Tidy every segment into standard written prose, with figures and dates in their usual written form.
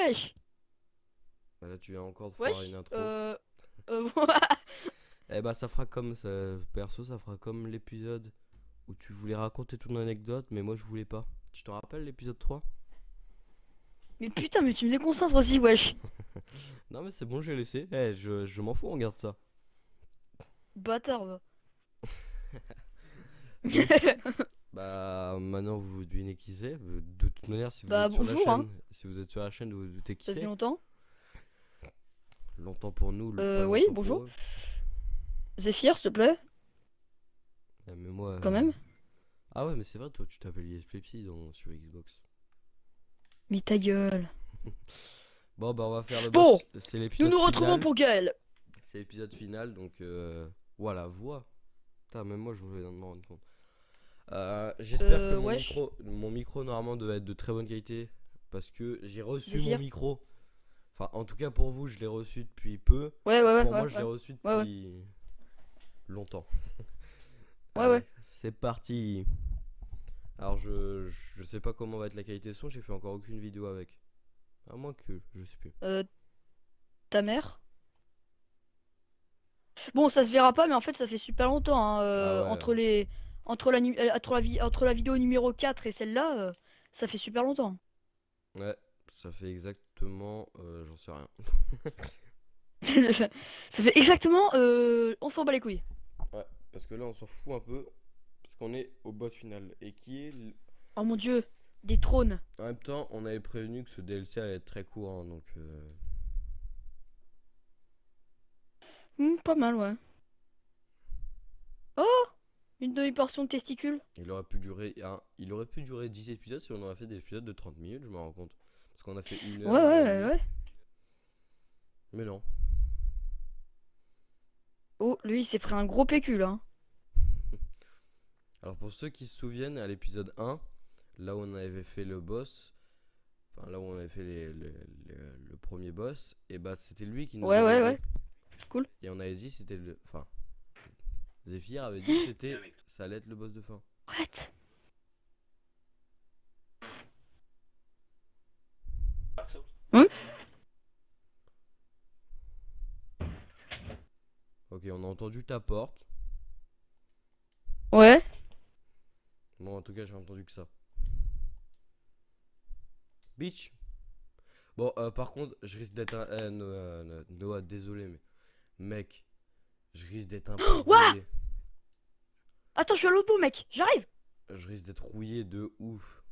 wesh. Bah là, tu viens encore de foirer Wesh. une intro. Euh... Eh bah, ça fera comme ça. Perso, ça fera comme l'épisode où tu voulais raconter ton anecdote, mais moi je voulais pas. Tu t'en rappelles l'épisode 3? Mais putain, mais tu me déconcentres aussi, wesh. Non, mais c'est bon, j'ai laissé. Je m'en fous, on garde ça. Bâtard, va. Donc, bah, maintenant vous devinez qui c'est. De toute manière, si vous Bah, êtes sur la bonjour, hein. chaîne, vous vous doutez qui Ça fait c'est. longtemps. Longtemps pour nous, pas Oui, longtemps pour bonjour. eux. Zéphyr, s'il te plaît, Mais moi. quand même. Ah ouais, mais c'est vrai, toi, tu t'appelles Pepsi sur Xbox. Mais ta gueule. Bon, bah, on va faire le Bon, boss. C'est nous l'épisode nous retrouvons final. pour Gaël. C'est l'épisode final, donc voilà, voix. Putain, même moi, je viens de m'en rendre compte. J'espère que Wesh. mon micro normalement devait être de très bonne qualité parce que j'ai reçu mon Zéphyr. micro. Enfin, en tout cas pour vous, je l'ai reçu depuis peu. Ouais, ouais, ouais, Pour ouais, moi, je l'ai ouais. reçu Ouais, ouais. depuis longtemps. Ouais, Allez, ouais. c'est parti. Alors, je sais pas comment va être la qualité son. J'ai fait encore aucune vidéo avec. À moins que, je sais plus. Euh, ta mère. Bon, ça se verra pas, mais en fait, ça fait super longtemps, hein, Ah ouais, entre les... entre la vidéo numéro 4 et celle-là, ça fait super longtemps. ouais, ça fait exactement, j'en sais rien. Ça fait exactement, on s'en bat les couilles. Ouais, parce que là, on s'en fout un peu parce qu'on est au boss final et qui est Oh mon dieu, des trônes. En même temps, on avait prévenu que ce DLC allait être très court, hein, donc Pas mal, ouais. Oh, une demi-portion de testicules. il aurait pu durer 10 épisodes si on aurait fait des épisodes de 30 minutes, je me rends compte. Parce qu'on a fait Ouais, une heure et ouais, demie. ouais. Mais non. Oh, lui, il s'est pris un gros pécule, hein. Alors pour ceux qui se souviennent, à l'épisode 1, là où on avait fait le boss, enfin là où on avait fait le premier boss, et bah c'était lui qui nous Ouais, avait ouais, aidé. ouais. Cool. Et on avait dit c'était le. Enfin, Zephyr avait dit que ça allait être le boss de fin. What? Hein? Ok, on a entendu ta porte. Ouais. Moi en tout cas j'ai entendu que ça. Bitch. Bon, par contre, je risque d'être un. Noah, désolé, mais. Mec, je risque d'être un peu Ouah! rouillé. Attends, je suis à l'autre bout, mec. J'arrive. Je risque d'être rouillé de ouf.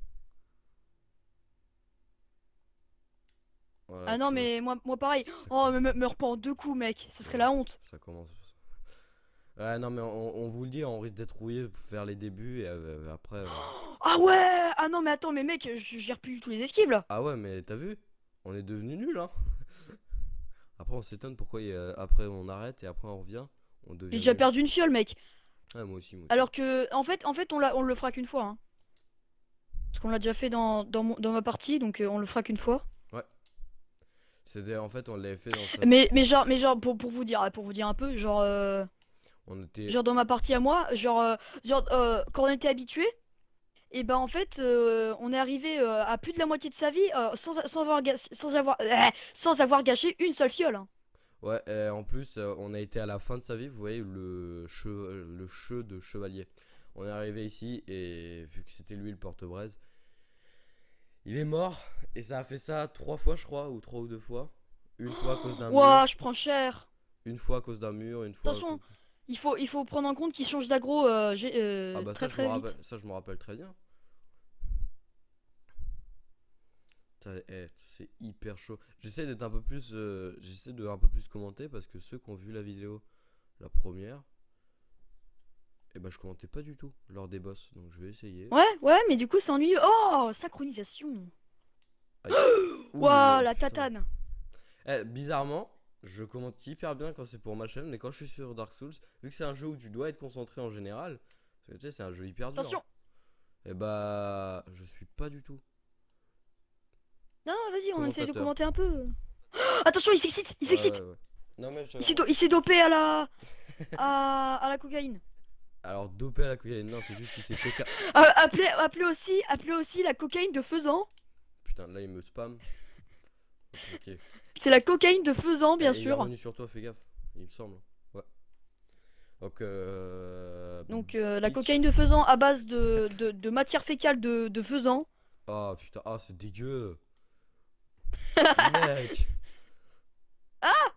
Voilà, Ah non, tu vois. mais moi pareil. Ça, Oh, mais meurs pas en deux coups, mec. Ce serait ouais, la honte. ça commence. Ouais, non, mais on vous le dit, on risque d'être rouillé pour faire les débuts et après. Ah ouais! Ah non, mais attends, mais mec, je gère plus du tout les esquives là. Ah ouais, mais t'as vu? On est devenu nuls, hein. Après, on s'étonne pourquoi après on arrête et après on revient. On J'ai devient déjà nul. perdu une fiole, mec. Ouais, moi aussi, moi aussi. Alors que, en fait, on le fera qu'une fois, hein. Parce qu'on l'a déjà fait dans ma partie, donc on le fera qu'une fois. Ouais. C'était en fait, on l'avait fait dans sa. Mais genre, pour vous dire un peu, genre, On était. genre dans ma partie à moi, quand on était habitué, et ben en fait, on est arrivé à plus de la moitié de sa vie sans avoir gâché une seule fiole, hein. Ouais, et en plus, on a été à la fin de sa vie, vous voyez, le che de chevalier. On est arrivé ici et vu que c'était lui le porte-braise, il est mort et ça a fait ça 3 fois, je crois, ou 3 ou 2 fois. Une fois à cause d'un Ouah, mur, je prends cher. une fois à cause d'un mur, une fois à Attention, cause. il faut prendre en compte qu'il change d'aggro Ah bah très très vite. ça je me rappelle très bien. C'est hyper chaud. J'essaie de un peu plus commenter parce que ceux qui ont vu la vidéo, la première, et bah je commentais pas du tout lors des boss, donc je vais essayer. Ouais, ouais, mais du coup c'est ennuyeux. Oh, synchronisation. Aïe. Ouah, Ouh, la putain. tatane. Bizarrement, je commente hyper bien quand c'est pour ma chaîne, mais quand je suis sur Dark Souls, vu que c'est un jeu où tu dois être concentré en général, parce que tu sais, c'est un jeu hyper dur, hein, Attention. et bah, je suis pas du tout Non, non, vas-y, on essaye de commentateur. commenter un peu. Attention, il s'excite, il Ouais, ouais, s'excite. ouais. Non, mais Il s'est dopé à la cocaïne. alors, dopé à la cocaïne, non, c'est juste qu'il s'est coca. Appelez aussi la cocaïne de faisan. Putain, là, il me spam. Ok. C'est la cocaïne de faisan, bien Il est sûr. revenu sur toi, fais gaffe. Il me semble. Ouais. Donc, Donc la Peach. cocaïne de faisan à base de matière fécale de faisan. Ah putain, ah c'est dégueu. Mec. Ah!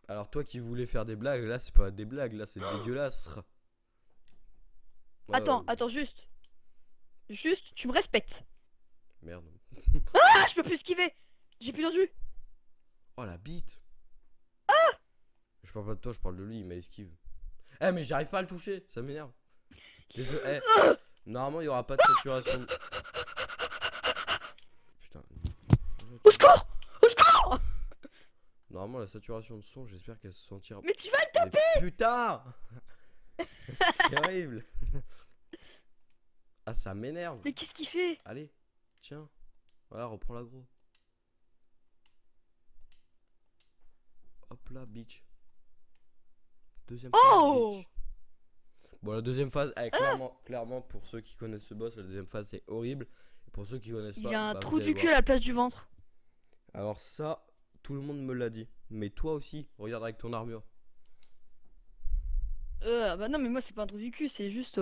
Alors toi qui voulais faire des blagues, là c'est pas des blagues, là c'est dégueulasse. Attends, Oh, attends, juste. Juste, tu me respectes. merde. Ah, je peux plus esquiver. J'ai plus d'enjeu. Oh la bite. Je parle pas de toi, je parle de lui, il m'a esquive. Eh mais j'arrive pas à le toucher, ça m'énerve. Désolé. Normalement il y aura pas de saturation. Putain. Au secours! Au secours! Normalement la saturation de son, j'espère qu'elle se sentira. Mais tu vas le Mais putain. C'est horrible. Ah ça m'énerve. Mais qu'est-ce qu'il fait? Allez, tiens. Voilà, reprends l'agro. Hop là, bitch. Deuxième phase, Oh! bitch. Bon, la deuxième phase, clairement, pour ceux qui connaissent ce boss, la deuxième phase c'est horrible. Et pour ceux qui connaissent Il pas, a un bah vous trou allez du cul voir. à la place du ventre. Alors ça, tout le monde me l'a dit. Mais toi aussi, regarde avec ton armure. Bah non, mais moi c'est pas un trou du cul, c'est juste.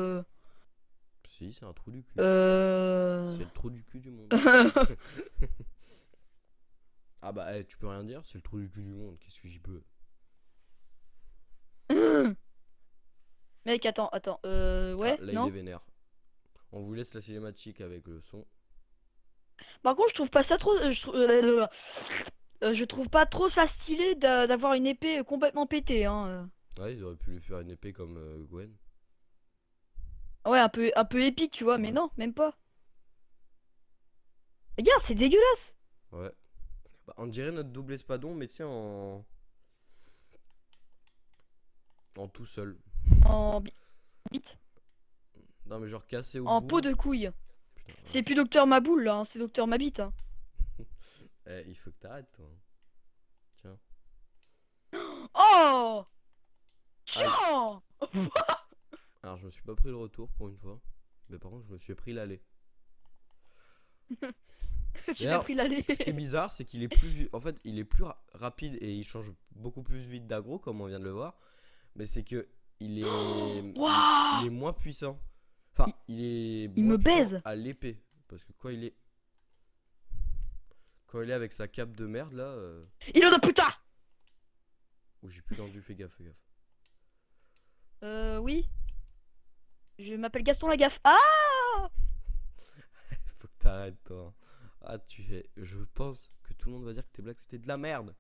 Si, c'est un trou du cul. Euh... C'est le trou du cul du monde. Ah bah, tu peux rien dire, c'est le trou du cul du monde. Qu'est-ce que j'y peux? Mec, attends, Ah, ouais, là il est non. vénère. On vous laisse la cinématique avec le son. Par contre, je trouve pas ça trop. Je trouve pas trop ça stylé d'avoir une épée complètement pétée, hein. Ouais, ils auraient pu lui faire une épée comme Gwen. Ouais, un peu épique, tu vois, mais Ouais, non, même pas. Regarde, c'est dégueulasse. ouais. Bah, on dirait notre double espadon, mais tu sais, en tout seul. En bite. Non, mais genre cassé au En peau bout. de couille. Putain, C'est plus Docteur Maboule, là, hein, c'est Docteur Mabite, hein. il faut que t'arrêtes, toi. Tiens. Oh! Aïe. Tiens! Alors, je me suis pas pris le retour pour une fois. Mais par contre, je me suis pris l'aller. Tu Et t'es alors, pris l'aller. ce qui est bizarre, c'est qu'il est plus. En fait, il est plus rapide et il change beaucoup plus vite d'aggro, comme on vient de le voir. Mais c'est que il Waouh! est moins puissant. Enfin, il est Il moins me puissant baise. à l'épée. Parce que quand il est avec sa cape de merde là. Il en a putain! Où j'ai plus d'endu, fais gaffe, fais gaffe. Oui. Je m'appelle Gaston Lagaffe. Ah! Faut que t'arrêtes, toi. Ah, tu es. Je pense que tout le monde va dire que tes blagues c'était de la merde.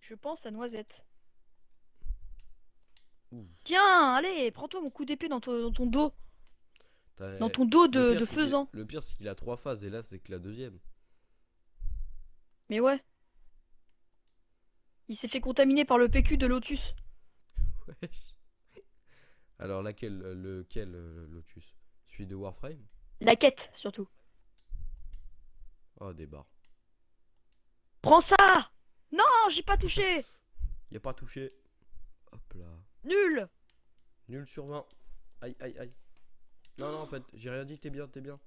Je pense à Noisette. Ouh. Tiens, allez, prends-toi mon coup d'épée dans ton dos. Dans ton dos de faisan. Le pire, c'est qu'il a 3 phases et là, c'est que la deuxième. Mais ouais. Il s'est fait contaminer par le PQ de Lotus. Wesh. Alors, lequel Lotus? Celui de Warframe? La quête, surtout. Oh, des barres. Prends ça! Non, j'ai pas touché! Y a pas touché. Hop là. Nul! Nul sur 20. Aïe, aïe, aïe. Non, non, en fait, j'ai rien dit, t'es bien, t'es bien.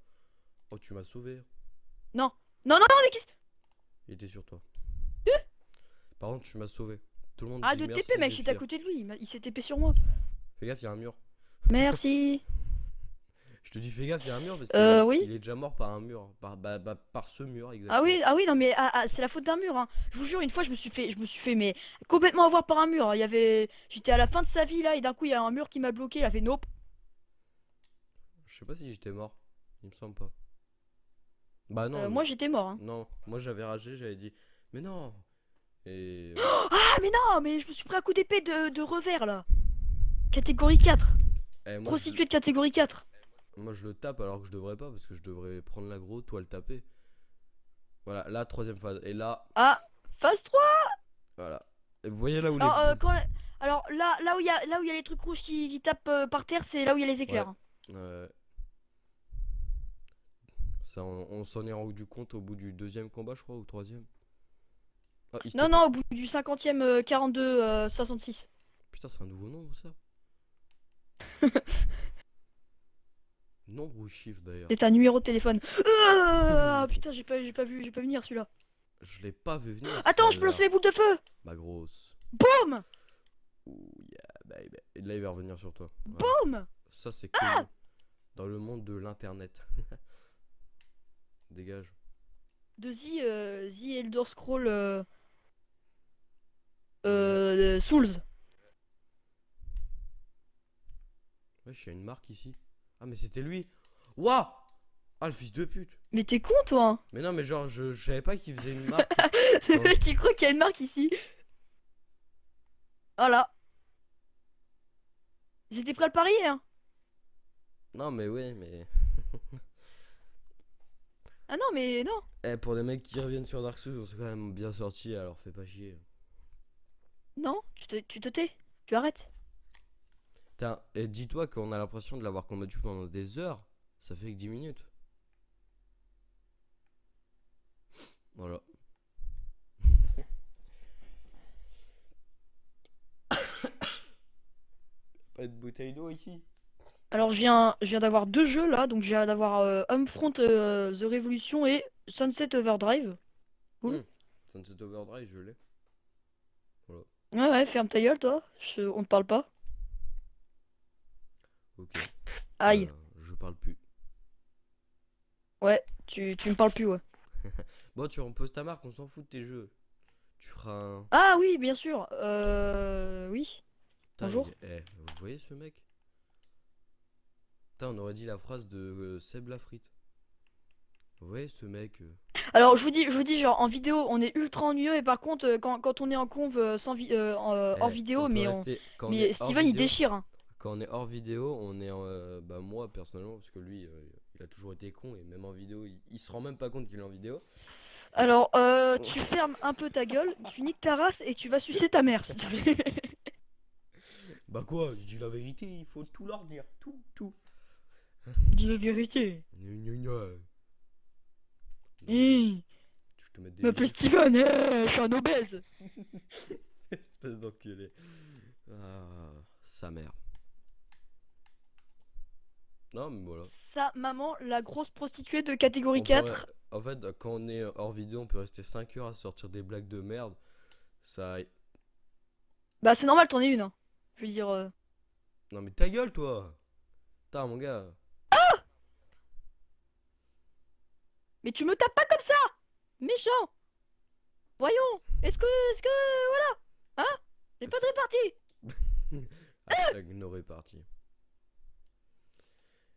Oh, tu m'as sauvé. Non. Non, non, non, mais qu'est-ce... Il était sur toi. Par contre, tu m'as sauvé. Tout le monde Ah, dit de merci, TP, mec, j'étais à Zéphyr. côté de lui. Il s'est TP sur moi. Fais gaffe, y a un mur. Merci. Je te dis, fais gaffe, y a un mur parce qu'il Oui. il est déjà mort par un mur. Par ce mur, exactement. Ah oui, non, mais c'est la faute d'un mur, hein. Je vous jure, une fois, je me suis fait, mais complètement avoir par un mur. J'étais à la fin de sa vie, là, et d'un coup, il y a un mur qui m'a bloqué. Il a fait nope. Je sais pas si j'étais mort. Il me semble pas. Bah non, Moi, j'étais mort, hein. non. Moi j'avais ragé, j'avais dit, mais non. Et Ah, mais non, mais je me suis pris un coup d'épée de revers, là. Catégorie 4. moi, Prostituée de catégorie 4. moi je le tape alors que je devrais pas parce que je devrais prendre l'aggro, toi le taper. Voilà, la troisième phase. Et là, Ah, phase 3. voilà. Et vous voyez là où les Alors, boules. alors là où il y a les trucs rouges qui tapent par terre, c'est là où il y a les Ouais. éclairs, hein. Ça, on s'en est rendu compte au bout du deuxième combat, je crois, ou troisième. Ah, il se Non, tape- non, au bout du 50e 42 66. Putain, c'est un nouveau nombre ça. Nombre ou chiffre d'ailleurs. C'est un numéro de téléphone. Ah, putain, j'ai pas vu venir celui-là. Je l'ai pas vu venir. Attends, je peux lancer les boules de feu. Ma grosse. Boum. Ouh, yeah, baby. Et là, il va revenir sur toi. Voilà. Boum. Ça, c'est connu dans le monde de l'internet. Dégage. De The Elder Scroll Ouais. Souls. Wesh, il y a une marque ici. Ah, mais c'était lui. Waouh. Ah, le fils de pute. Mais t'es con toi. Mais non, mais genre, je savais pas qu'il faisait une marque. Le Quand- mec il croit qu'il y a une marque ici. Voilà. J'étais prêt à le parier hein. Non, mais ouais, mais. Ah non mais non. Eh, pour des mecs qui reviennent sur Dark Souls, on s'est quand même bien sorti, alors fais pas chier. Non, tu te tais. Tu arrêtes. Putain, et dis-toi qu'on a l'impression de l'avoir combattu pendant des heures. Ça fait que 10 minutes. Voilà. Pas de bouteille d'eau ici. Alors je viens d'avoir deux jeux là, donc je viens d'avoir Homefront The Revolution et Sunset Overdrive. Cool. Sunset Overdrive, je l'ai. Voilà. Ouais ouais, ferme ta gueule toi. On te parle pas. Ok. Aïe. Je parle plus. Ouais, tu me parles plus ouais. Bon, tu reposes ta marque, on s'en fout de tes jeux. Tu feras un. Ah oui, bien sûr. Oui. Putain, Bonjour. vous voyez ce mec? Putain, on aurait dit la phrase de Seb Lafrite. Vous voyez ce mec Alors je vous dis genre en vidéo on est ultra ennuyeux et par contre quand on est en conv hors vidéo on peut mais rester. Quand on mais est hors Steven il vidéo, déchire hein. quand on est hors vidéo, on est en. Bah, moi personnellement, parce que lui, il a toujours été con et même en vidéo, il se rend même pas compte qu'il est en vidéo. Alors tu fermes un peu ta gueule, tu niques ta race et tu vas sucer ta mère s'il te plaît. Bah, quoi, je dis la vérité, il faut tout leur dire. Tout. Dis la vérité. Gna, gna, gna. Hé, Je te mets des m'appelle gifs. Steven, je suis un obèse. Espèce d'enculé. Ah, sa mère. Non, mais voilà. Sa maman, la grosse prostituée de catégorie On 4. En fait, quand on est hors vidéo, on peut rester 5 heures à sortir des blagues de merde. Ça. Bah c'est normal, t'en es une. Hein. Je veux dire. Non, mais ta gueule, toi! Putain, mon gars. Mais tu me tapes pas comme ça! Méchant! Voyons! Est-ce que. Voilà! Hein? J'ai pas de répartie! Hashtag no réparti.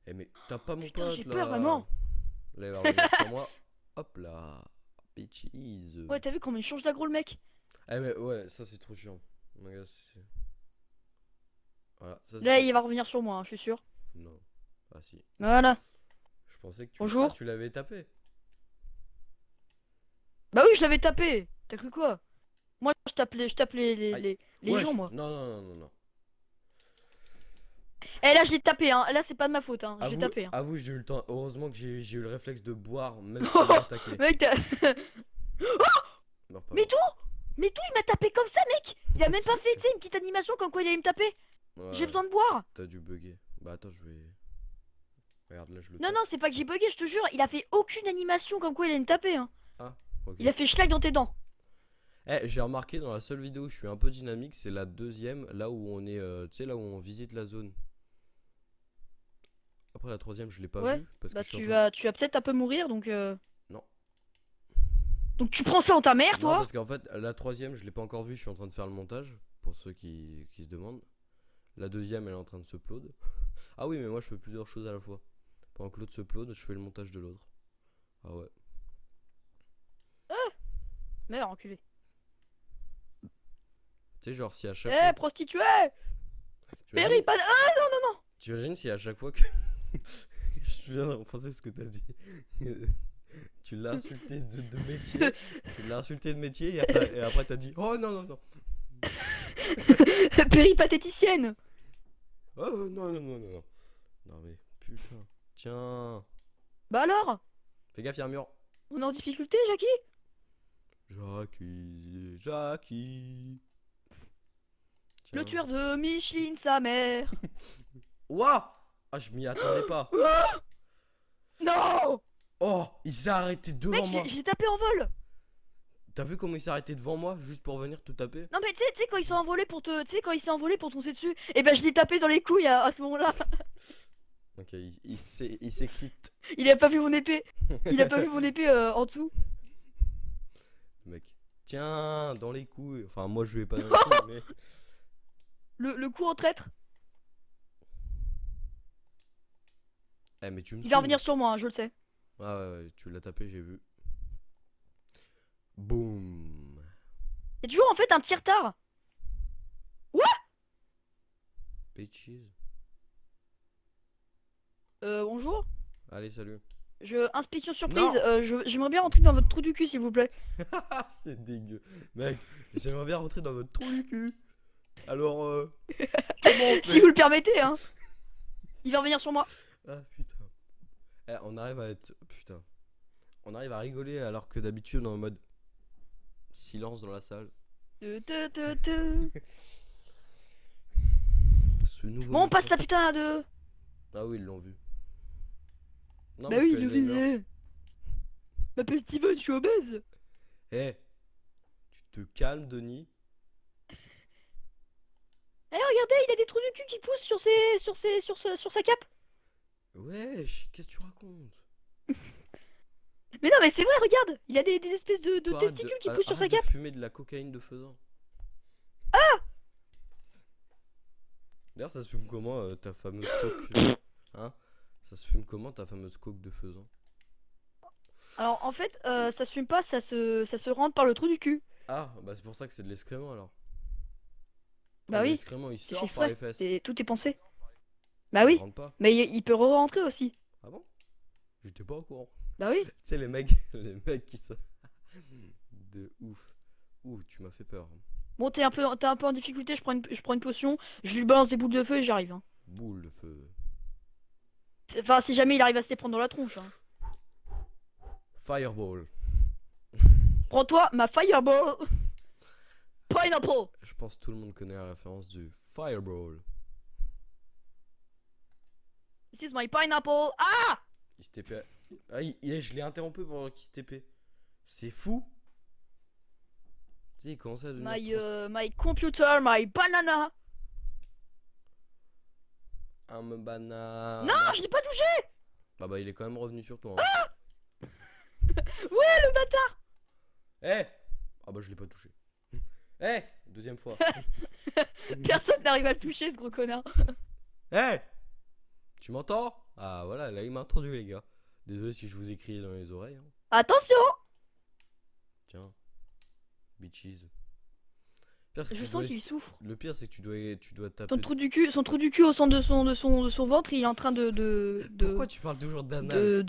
Eh, mais t'as pas mon Putain, pote j'ai là! peur vraiment! Là, il va revenir sur moi. Hop là! Bitches. Ouais, t'as vu comment il change d'aggro le mec? Eh, mais ouais, ça c'est trop chiant. Mon gars, voilà, ça Là, c'est. il va revenir sur moi, hein, je suis sûr. Non. Ah, si. Voilà. Je pensais que tu. Ah, Bonjour. tu l'avais tapé! Bah oui, je l'avais tapé! T'as cru quoi? Moi, je tape Aïe. les Wesh. gens, moi. Non. Eh là, je l'ai tapé, hein. Là, c'est pas de ma faute, hein. Je l'ai tapé, hein. Avoue, j'ai eu le temps. Heureusement que j'ai eu le réflexe de boire, même s'il m'a attaqué. Mec, Meurs pas. Mais tout! Mais tout, il m'a tapé comme ça, mec! Il a même pas fait, tu sais, une petite animation comme quoi il allait me taper! Ouais, J'ai besoin de boire! t'as dû bugger. Bah, attends, je vais. Regarde, là, je le Non, tape. non, c'est pas que j'ai bugué, je te jure, il a fait aucune animation comme quoi il allait me taper, hein. Ah, ok. Il a fait schlag dans tes dents. Eh, j'ai remarqué dans la seule vidéo où je suis un peu dynamique, c'est la deuxième, là où on est, tu sais, là où on visite la zone. Après la troisième, je l'ai pas Ouais, vue parce que bah je suis en train tu vas peut-être un peu mourir, donc Non. Donc tu prends ça en ta mère, Non, toi? parce qu'en fait, la troisième, je l'ai pas encore vue, je suis en train de faire le montage, pour ceux qui se demandent. La deuxième, elle est en train de se upload. Ah oui, mais moi, je fais plusieurs choses à la fois. Pendant que l'autre se upload, je fais le montage de l'autre. Ah ouais. Meurs, enculé. Tu sais, genre, si à chaque Eh, fois. prostituée! T'imagines Péri, pas de... Ah, non, non, non! t'imagines si à chaque fois que. Je viens de repenser ce que t'as dit. Tu l'as insulté de métier. Tu l'as insulté de métier et après t'as dit oh non. Péripatéticienne! Oh non. Non mais putain. Tiens. Bah alors? Fais gaffe, y'a un mur. On est en difficulté, Jackie? Jackie. Le Tiens. tueur de Micheline, sa mère! Ouah. Ah, je m'y attendais pas. Non! Oh, il s'est arrêté devant Mec, moi. j'ai tapé en vol! T'as vu comment il s'est arrêté devant moi juste pour venir te taper? Non mais tu sais quand ils sont envolés pour te, tu sais quand ils sont envolés pour te foncer dessus, et ben je l'ai tapé dans les couilles à ce moment-là. Ok, il s'excite. Il a pas vu mon épée. Il a pas vu mon épée en dessous. Mec. Tiens, dans les couilles. Enfin, moi je vais pas dans les couilles, mais. Le coup en traître. Eh, mais tu me Il va saoules. revenir sur moi, hein, je le sais. Ah ouais, tu l'as tapé, j'ai vu. Boum. Il y a toujours en fait un petit retard. Bitches. Bonjour. Allez, salut. Inspection surprise. Non. J'aimerais bien rentrer dans votre trou du cul s'il vous plaît. C'est dégueu. Mec, j'aimerais bien rentrer dans votre trou du cul. Alors, comment on Si fait? vous le permettez, hein. Il va revenir sur moi. Ah putain. Eh, on arrive à être. Putain. On arrive à rigoler alors que d'habitude on est en mode silence dans la salle. Ce nouveau. Bon, on passe métier. la putain de. Ah oui, ils l'ont vu. Non, Bah mais oui, je suis il Alzheimer. Je m'appelle Steven, je suis obèse. Eh, tu te calmes, Denis. Eh, regardez, il a des trous du cul qui poussent sur sa cape. Wesh, qu'est-ce que tu racontes? Mais non, mais c'est vrai, regarde. Il a des espèces de Toi, arrête testicules qui poussent sur sa arrête de cape. fumer de la cocaïne de faisan. D'ailleurs, ça se fume comment ta fameuse coque hein? Ça se fume comment ta fameuse coque de faisan? Alors, en fait, ça se fume pas, ça se rentre par le trou du cul. Ah, bah c'est pour ça que c'est de l'excrément alors. Bah Ah, mais oui, l'excrément il c'est fait sort par les exprès. fesses. Tout est pensé. Bah Il oui, rentre pas. mais il peut re-rentrer aussi. Ah bon? J'étais pas au courant. Bah oui. Tu sais, les mecs, les mecs qui sont. De ouf. Ouh, tu m'as fait peur. Bon, t'es un peu en difficulté, je prends une potion, je lui balance des boules de feu et j'arrive. Hein. Boule de feu. Enfin, si jamais il arrive à se les prendre dans la tronche. Hein. Fireball. Prends-toi ma fireball. Pineapple. Je pense que tout le monde connaît la référence du Fireball. This is my pineapple. Ah! Il se TP. Ah, je l'ai interrompu pendant qu'il se TP. C'est fou. Tu sais, il commençait à devenir. My computer, my banana. Un banana. Non, je l'ai pas touché. Ah bah il est quand même revenu sur toi. Hein. Ouais, le bâtard. Eh. Ah bah je l'ai pas touché. Eh. Deuxième fois. Personne n'arrive à le toucher, ce gros connard. Eh. Tu m'entends? Ah voilà, là il m'a entendu les gars. Désolé si je vous ai crié dans les oreilles. Hein. Attention. Tiens. Bitches. Pire, c'est que Je tu sens dois- qu'il souffre. Le pire c'est que tu dois taper. Son trou du cul au centre de son ventre, il est en train de Pourquoi tu parles toujours d'anal?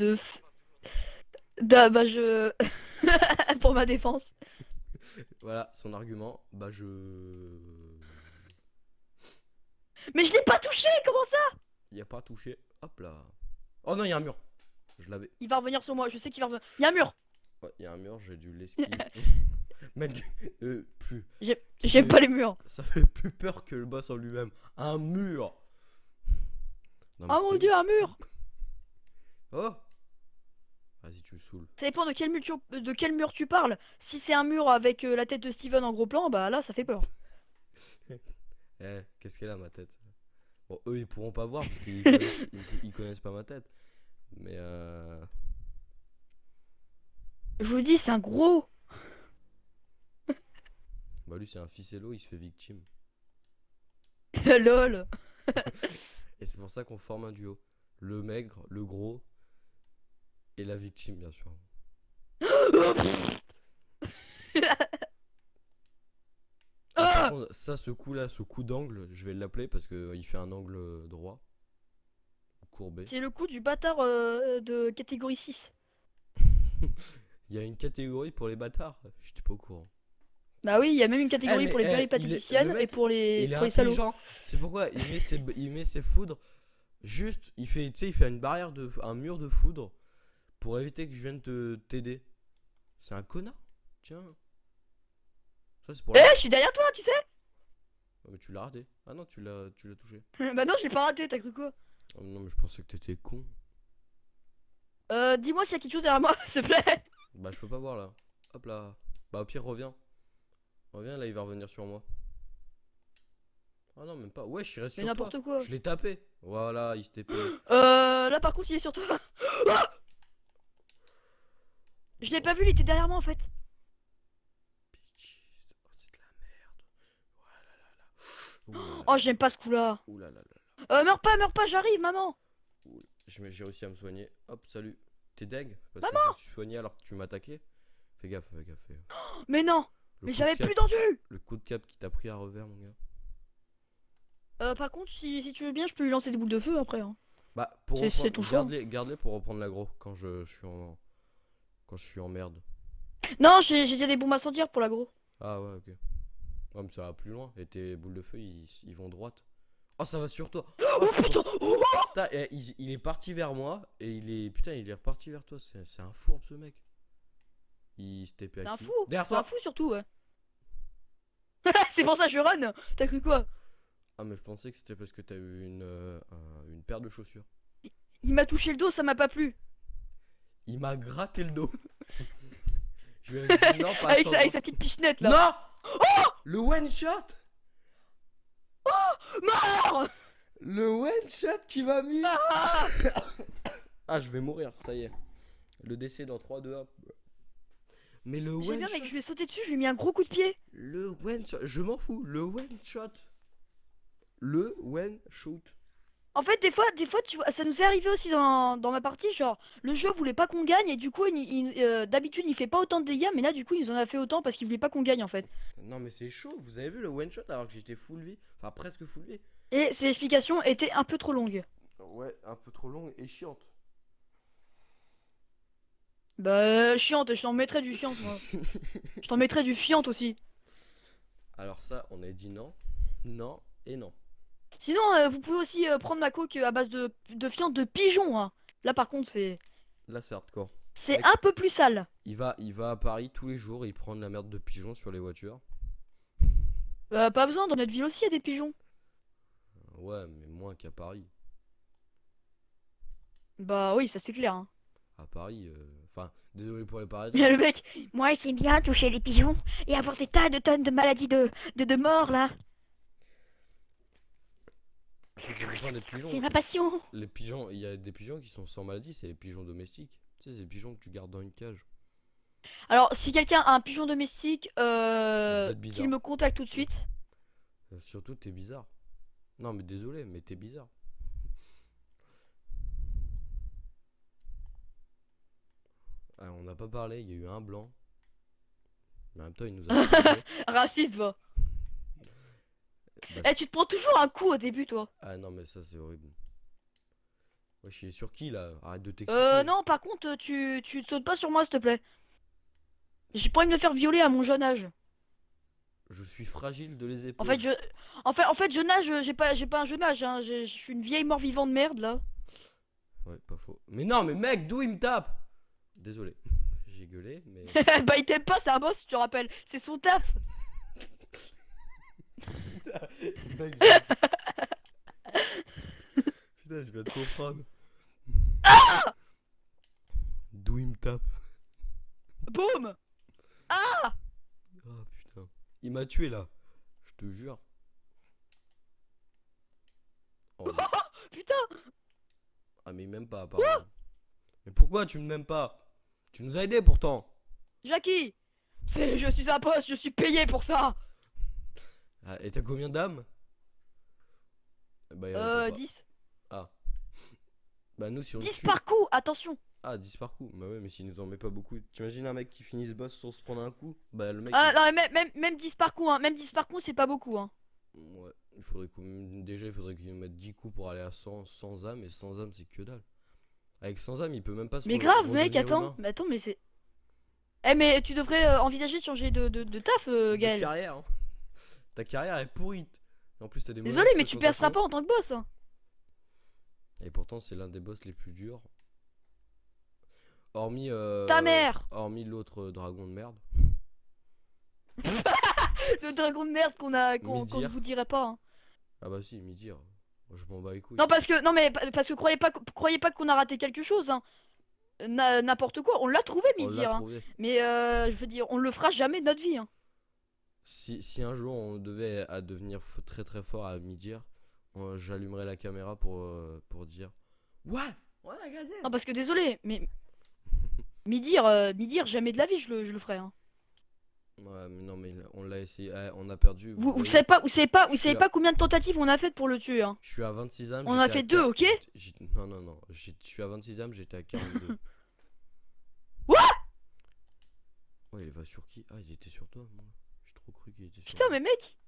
bah je pour ma défense. Voilà, son argument. Bah je. Mais je l'ai pas touché, comment ça? Il a pas touché. Hop là. Oh non, il y a un mur. Je l'avais. Il va revenir sur moi, je sais qu'il va revenir. Il y a un mur. Ouais, il y a un mur, j'ai dû l'esquiver. Mec, plus. J'aime pas les murs. Ça fait plus peur que le boss en lui-même. Un mur. Non, mais Oh mon c'est- dieu, un mur. Oh. Vas-y, tu me saoules. Ça dépend de quel mur tu parles. Si c'est un mur avec la tête de Steven en gros plan, bah là ça fait peur. Eh, qu'est-ce qu'elle a ma tête? Bon, eux ils pourront pas voir parce qu'ils connaissent, ils connaissent pas ma tête. Mais Je vous dis, c'est un gros. bah lui c'est un ficello, il se fait victime. Lol. Et c'est pour ça qu'on forme un duo. Le maigre, le gros et la victime bien sûr. Ah, par contre, ça, ce coup là, ce coup d'angle, je vais l'appeler parce que il fait un angle droit. Courbé. C'est le coup du bâtard de catégorie 6. Il y a une catégorie pour les bâtards. J'étais pas au courant. Bah oui, il y a même une catégorie mais, pour les le péripatéticiennes mec, et pour Il est les salauds. intelligent. C'est pourquoi il met ses foudres. Juste, il fait, tu sais, il fait une barrière un mur de foudre pour éviter que je vienne t'aider. C'est un connard. Tiens. Ça c'est pour. Eh, je suis derrière toi, tu sais. Ah, mais tu l'as raté. Ah non, tu l'as touché. Bah non, je l'ai pas raté, t'as cru quoi? Oh, non, mais je pensais que t'étais con. Dis-moi s'il y a quelque chose derrière moi, s'il te plaît. Bah je peux pas voir là. Hop là. Bah au pire reviens. Reviens là, il va revenir sur moi. Ah non, même pas. Ouais, je reste Mais sur toi. n'importe quoi. Je l'ai tapé. Voilà, il s'était payé. Là par contre il est sur toi. Ah, je l'ai pas vu, il était derrière moi en fait. Bitches. Oh, c'est de la merde. Ouh là là là. Oh j'aime pas ce coup là. Ouh là là là. Meurs pas, j'arrive maman. Ouh. J'ai réussi à me soigner. Hop, salut. T'es deg? Parce que Maman. je me suis soigné alors que tu m'attaquais. Fais gaffe, fais gaffe. Mais non. Le Mais coup de j'avais cap- plus d'endu. Le coup de cap qui t'a pris à revers, mon gars. Par contre si tu veux bien je peux lui lancer des boules de feu après hein. Bah, pour C'est reprendre, ton choix. garde-les pour reprendre l'aggro quand je suis en merde. Non j'ai déjà des bombes incendiaires pour l'agro. Ah ouais, ok. Ouais, mais ça va plus loin. Et tes boules de feu, ils vont droite. Oh, ça va sur toi. Oh, Oh je putain. pense. Oh, Putain, il est parti vers moi et putain, il est reparti vers toi. C'est un fourbe ce mec. Il s'était c'est à un qui? fou. Derrière C'est un toi. fou surtout ouais. C'est pour ça que je run. T'as cru quoi? Ah, mais je pensais que c'était parce que t'as eu une paire de chaussures. Il m'a touché le dos, ça m'a pas plu. Il m'a gratté le dos. Je lui ai dit non, pas à cet Avec endroit. sa petite pichenette là. Non. Le one shot. Mort. Le one shot qui m'a mis. Ah. Ah, je vais mourir, ça y est. Le décès dans 3, 2, 1. Mais le J'aime one bien shot. mec, je lui ai sauté dessus, je lui ai mis un gros coup de pied. Le one shot. Je m'en fous. Le one shot. Le one shoot. En fait, des fois, tu vois, ça nous est arrivé aussi dans ma partie, genre, le jeu voulait pas qu'on gagne et du coup, d'habitude, il fait pas autant de dégâts, mais là, du coup, il nous en a fait autant parce qu'il voulait pas qu'on gagne en fait. Non, mais c'est chaud. Vous avez vu le one shot alors que j'étais full vie. Enfin, presque full vie. Et ses explications étaient un peu trop longues. Ouais, un peu trop longue et chiante. Bah, chiante, je t'en mettrais du chiante, moi. Je t'en mettrais du fiante aussi. Alors, ça, on a dit non. Non et non. Sinon, vous pouvez aussi prendre ma coque à base de fiente de pigeon, hein. Là, par contre, Là, c'est hardcore. c'est Mec. un peu plus sale. Il va à Paris tous les jours et il prend de la merde de pigeons sur les voitures. Pas besoin, dans notre ville aussi, il y a des pigeons. Ouais, mais moins qu'à Paris. Bah oui, ça c'est clair, hein. À Paris, enfin, désolé pour les Parisiens. Le mec, moi c'est bien toucher les pigeons et avoir des tas de tonnes de maladies de mort là. Après, ça dépend des pigeons. C'est ma passion. Les pigeons, il y a des pigeons qui sont sans maladie, c'est les pigeons domestiques. Tu sais, c'est les pigeons que tu gardes dans une cage. Alors, si quelqu'un a un pigeon domestique, Vous êtes bizarre. qu'il me contacte tout de suite. Surtout, t'es bizarre. Non, mais désolé, mais t'es bizarre. Ah, on n'a pas parlé, il y a eu un blanc. Mais en même temps, il nous a filmé. Raciste, va. Bah, Eh, tu te prends toujours un coup au début, toi. ah non, mais ça, c'est horrible. Ouais, je suis sur qui là? Arrête de t'exciter. Non, par contre, tu te sautes pas sur moi, s'il te plaît. J'ai pas envie de me faire violer à mon jeune âge. Je suis fragile de les En épaules. fait, je nage, j'ai pas un jeune âge, hein. Je suis une vieille mort-vivant de merde, là. Ouais, pas faux. Mais non, mais mec, d'où il me tape? Désolé, j'ai gueulé, mais. Bah, il t'aime pas, c'est un boss, tu te rappelles. C'est son taf. Putain, mec, putain, je viens de comprendre. D'où il me tape? Boum. Ah. Oh putain. Il m'a tué là. Je te jure. Oh, non. Putain. Ah, mais il m'aime pas, apparemment. Mais pourquoi tu ne m'aimes pas? Tu nous as aidés pourtant. Jackie, je suis un boss, je suis payé pour ça. Ah, et t'as combien d'âmes? Bah, il répond pas. 10. Ah. Bah, nous, si on le 10 tue. par coup, attention. Ah, 10 par coup. Bah, ouais, mais s'il nous en met pas beaucoup. T'imagines un mec qui finit ce boss sans se prendre un coup? Bah, le mec. Ah, non, mais même 10 par coup, hein. Même 10 par coup, c'est pas beaucoup, hein. Ouais, il faudrait déjà il faudrait qu'il nous mette 10 coups pour aller à 100 âmes, et 100 âmes c'est que dalle. Avec 100 âmes il peut même pas se Mais grave, mec, redevenir attends. humain. Mais attends, mais c'est. Eh, mais tu devrais envisager de changer de taf, De Gaël. carrière, hein. Ta carrière est pourrie. Et en plus t'as des Désolé, mauvaises mais tu perceras pas fréquentations. en tant que boss, hein. Et pourtant c'est l'un des boss les plus durs. Hormis Ta mère. hormis l'autre dragon de merde. Le dragon de merde qu'on Midir. ne vous dirait pas, hein. Ah bah si, Midir. Moi, je m'en bats les couilles. Non, parce que, non, mais parce que croyez pas qu'on a raté quelque chose, hein. N'importe quoi. On l'a trouvé, On l'a Midir, hein. trouvé. Mais je veux dire, on le fera jamais de notre vie, hein. Si un jour on devait à devenir très très fort à Midir, j'allumerai la caméra pour dire ouais, on a gagné. Non, parce que désolé, mais Midir, jamais de la vie je le ferai, hein. Ouais, mais non, mais on l'a essayé, on a perdu. Vous Vous voyez, savez pas, vous savez pas, je vous suis savez à, pas combien de tentatives on a faites pour le tuer, hein. je suis à 26 âmes, On en a j'étais à fait deux, ok? Non, non, non, je suis à 26 âmes, j'étais à 42. What? Ouais, il va sur qui? Ah, il était sur toi, moi. J'ai trop cru qu'il était sur Putain, moi. mais mec,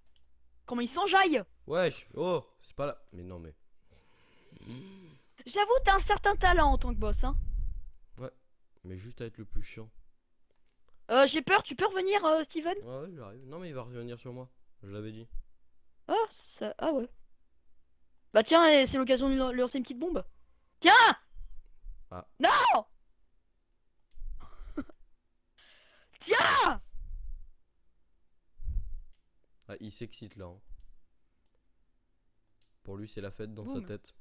comment il s'enjaille! Wesh, oh, c'est pas là. Mais non, mais. J'avoue, t'as un certain talent en tant que boss, hein. Ouais, mais juste à être le plus chiant. J'ai peur, tu peux revenir, Steven? Ouais, ouais, j'arrive. Non, mais il va revenir sur moi. Je l'avais dit. Ah, ah ouais. Bah tiens, c'est l'occasion de lui lancer une petite bombe. Tiens! Ah. Non! Tiens! Ah, il s'excite là, hein. Pour lui, c'est la fête dans sa Boum. tête.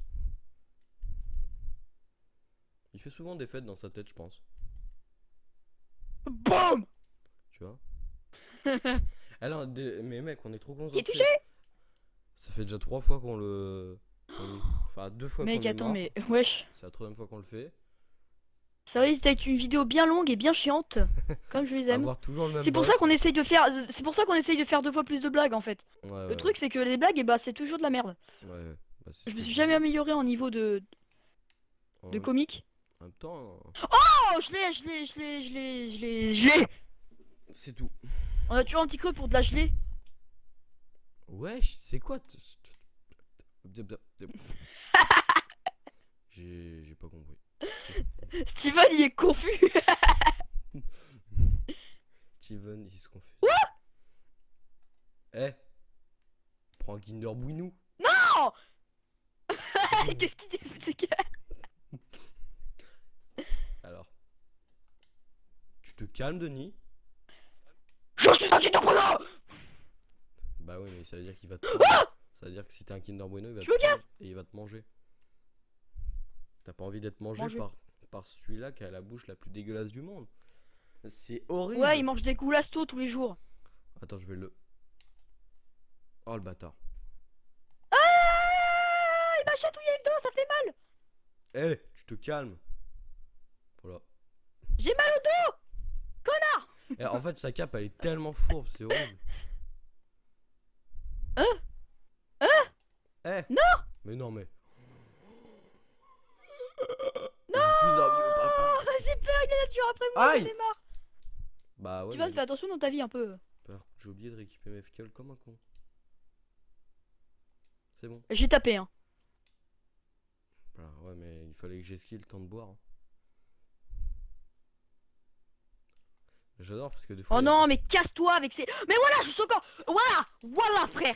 Il fait souvent des fêtes dans sa tête, je pense. Boum! Tu vois? Alors, mais mec, on est trop Il est concentrés. touché! Ça fait déjà 3 fois qu'on le. Enfin, 2 fois qu'on Mec, est attends, mort. mais wesh. C'est la troisième fois qu'on le fait. Ça risque d'être une vidéo bien longue et bien chiante, comme je les aime. Avoir toujours le même C'est pour ça boss. qu'on essaye de faire, c'est pour ça qu'on essaye de faire 2 fois plus de blagues en fait. Ouais, Le ouais, truc c'est que les blagues, et bah c'est toujours de la merde. ouais. Bah, c'est Je ce me que suis je jamais disais. amélioré en niveau de En, comique. en même temps, Oh, je l'ai. c'est tout. On a toujours un petit creux pour de la gelée. Wesh, c'est quoi J'ai pas compris. Steven il est confus. Steven, il se confuse. Eh, prends un Kinder Bouinou. Non. Qu'est-ce qu'il dit c'est que... Alors, tu te calmes, Denis. Je suis un Kinder Bueno. Bah oui, mais ça veut dire qu'il va te prendre. Ça veut dire que si t'es un Kinder Bueno, il va Je te me prendre et il va te manger. T'as pas envie d'être mangé Manger. par celui-là qui a la bouche la plus dégueulasse du monde. C'est horrible. Ouais, il mange des goulastos tous les jours. Attends, je vais le. Oh le bâtard. Ah, il m'a chatouillé le dos, ça fait mal. Eh, tu te calmes. Voilà. J'ai mal au dos. Connard. Et en fait, sa cape, elle est tellement fourbe, c'est horrible. Eh. Non. Mais non, mais. Non. Je suis un vieux papa. J'ai peur, il est nature après moi, Aïe. j'en ai marre. Bah ouais. Tu vas Mais... fais attention dans ta vie un peu. J'ai oublié de rééquiper mes fioles comme un con. C'est bon. J'ai tapé, hein. Voilà, ouais, mais il fallait que j'esquive le temps de boire, hein. J'adore parce que des fois. Oh il y a non, des- mais casse-toi avec ces... Mais voilà, je suis encore... Voilà. Voilà, frère.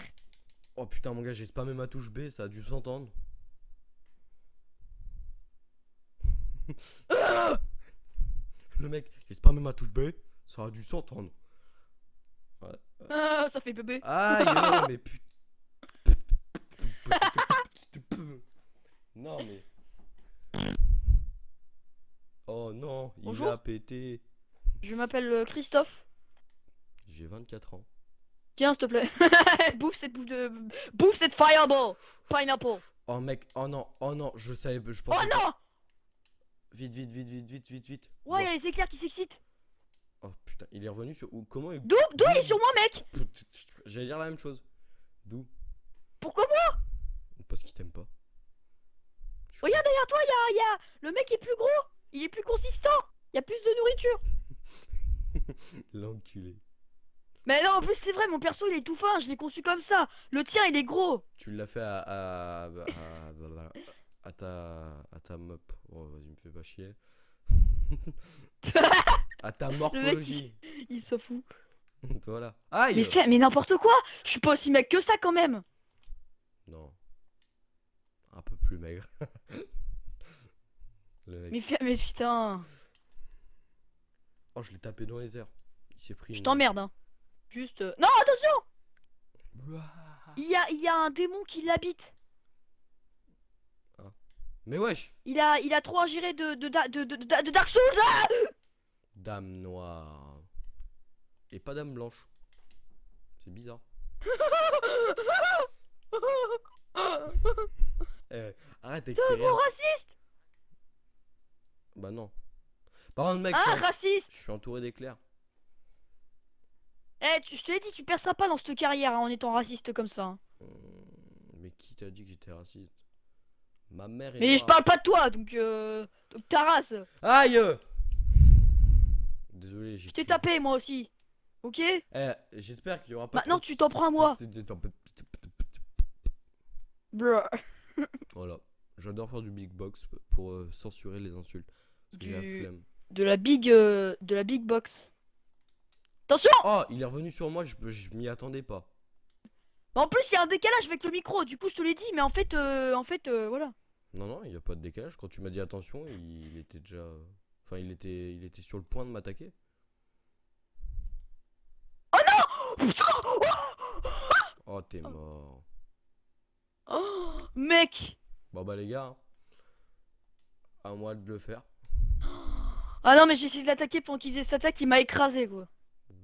Oh putain, mon gars, j'ai spammé ma touche B, ça a dû s'entendre. Le mec, j'ai spammé ma touche B, ça a dû s'entendre. Ouais. Ah, ça fait bébé. Aïe, non, mais putain. Non, mais. Oh non, il Bonjour. a pété. Je m'appelle Christophe. J'ai 24 ans. Tiens, s'il te plaît. Bouffe cette bouffe de... Bouffe cette fireball. Pineapple. Oh mec, oh non, je savais, je Oh pensais pas. non. Vite, vite, vite, vite, vite, vite, vite. Ouais, il y a les éclairs qui s'excitent. Oh putain, il est revenu sur. Comment il. D'où il est sur moi, mec. J'allais dire la même chose. D'où? Pourquoi moi? Parce qu'il t'aime pas. Regarde derrière toi, il y a... Le mec est plus gros. Il est plus consistant. Il y a plus de nourriture. L'enculé. Mais non, en plus, c'est vrai, mon perso, il est tout fin. Je l'ai conçu comme ça. Le tien, il est gros. Tu l'as fait à ta mop. Oh, vas-y, me fais pas chier. À ta morphologie. Il se fout. Voilà. Aïe. Mais n'importe quoi. Je suis pas aussi mec que ça, quand même. Non. Un peu plus maigre. Le mec. Mais putain. Oh, je l'ai tapé dans les airs. Il s'est pris Je une. t'emmerde, hein. Juste... Non, attention. Ouah. Il y a un démon qui l'habite. Ah. Mais wesh! Il a trop ingéré de Dark Souls. Ah Dame noire. Et pas dame blanche. C'est bizarre. Eh, arrête avec tes T'es un gros rires. raciste. Bah non. Par contre, mec, Hein, raciste. je suis entouré d'éclairs. Eh, je te l'ai dit, tu perceras pas dans cette carrière hein, en étant raciste comme ça, hein. Mais qui t'a dit que j'étais raciste? Ma mère est Mais je noire. parle pas de toi, donc ta race. Aïe! Désolé, j'ai Je t'ai crié. tapé moi aussi. Ok? Eh, j'espère qu'il y aura pas trop Maintenant tu t'en prends à moi. Bruh. Voilà. J'adore faire du big box pour censurer les insultes. Parce que j'ai la flemme. De la big box. Attention! Oh, il est revenu sur moi, je m'y attendais pas. En plus, il y a un décalage avec le micro, du coup, je te l'ai dit, mais voilà. Non, non, il n'y a pas de décalage. Quand tu m'as dit attention, il était déjà. Enfin, il était sur le point de m'attaquer. Oh, t'es mort. Oh, mec! Bon, bah, les gars, hein, à moi de le faire. Ah non, mais j'ai essayé de l'attaquer pendant qu'il faisait cette attaque, il m'a écrasé, quoi.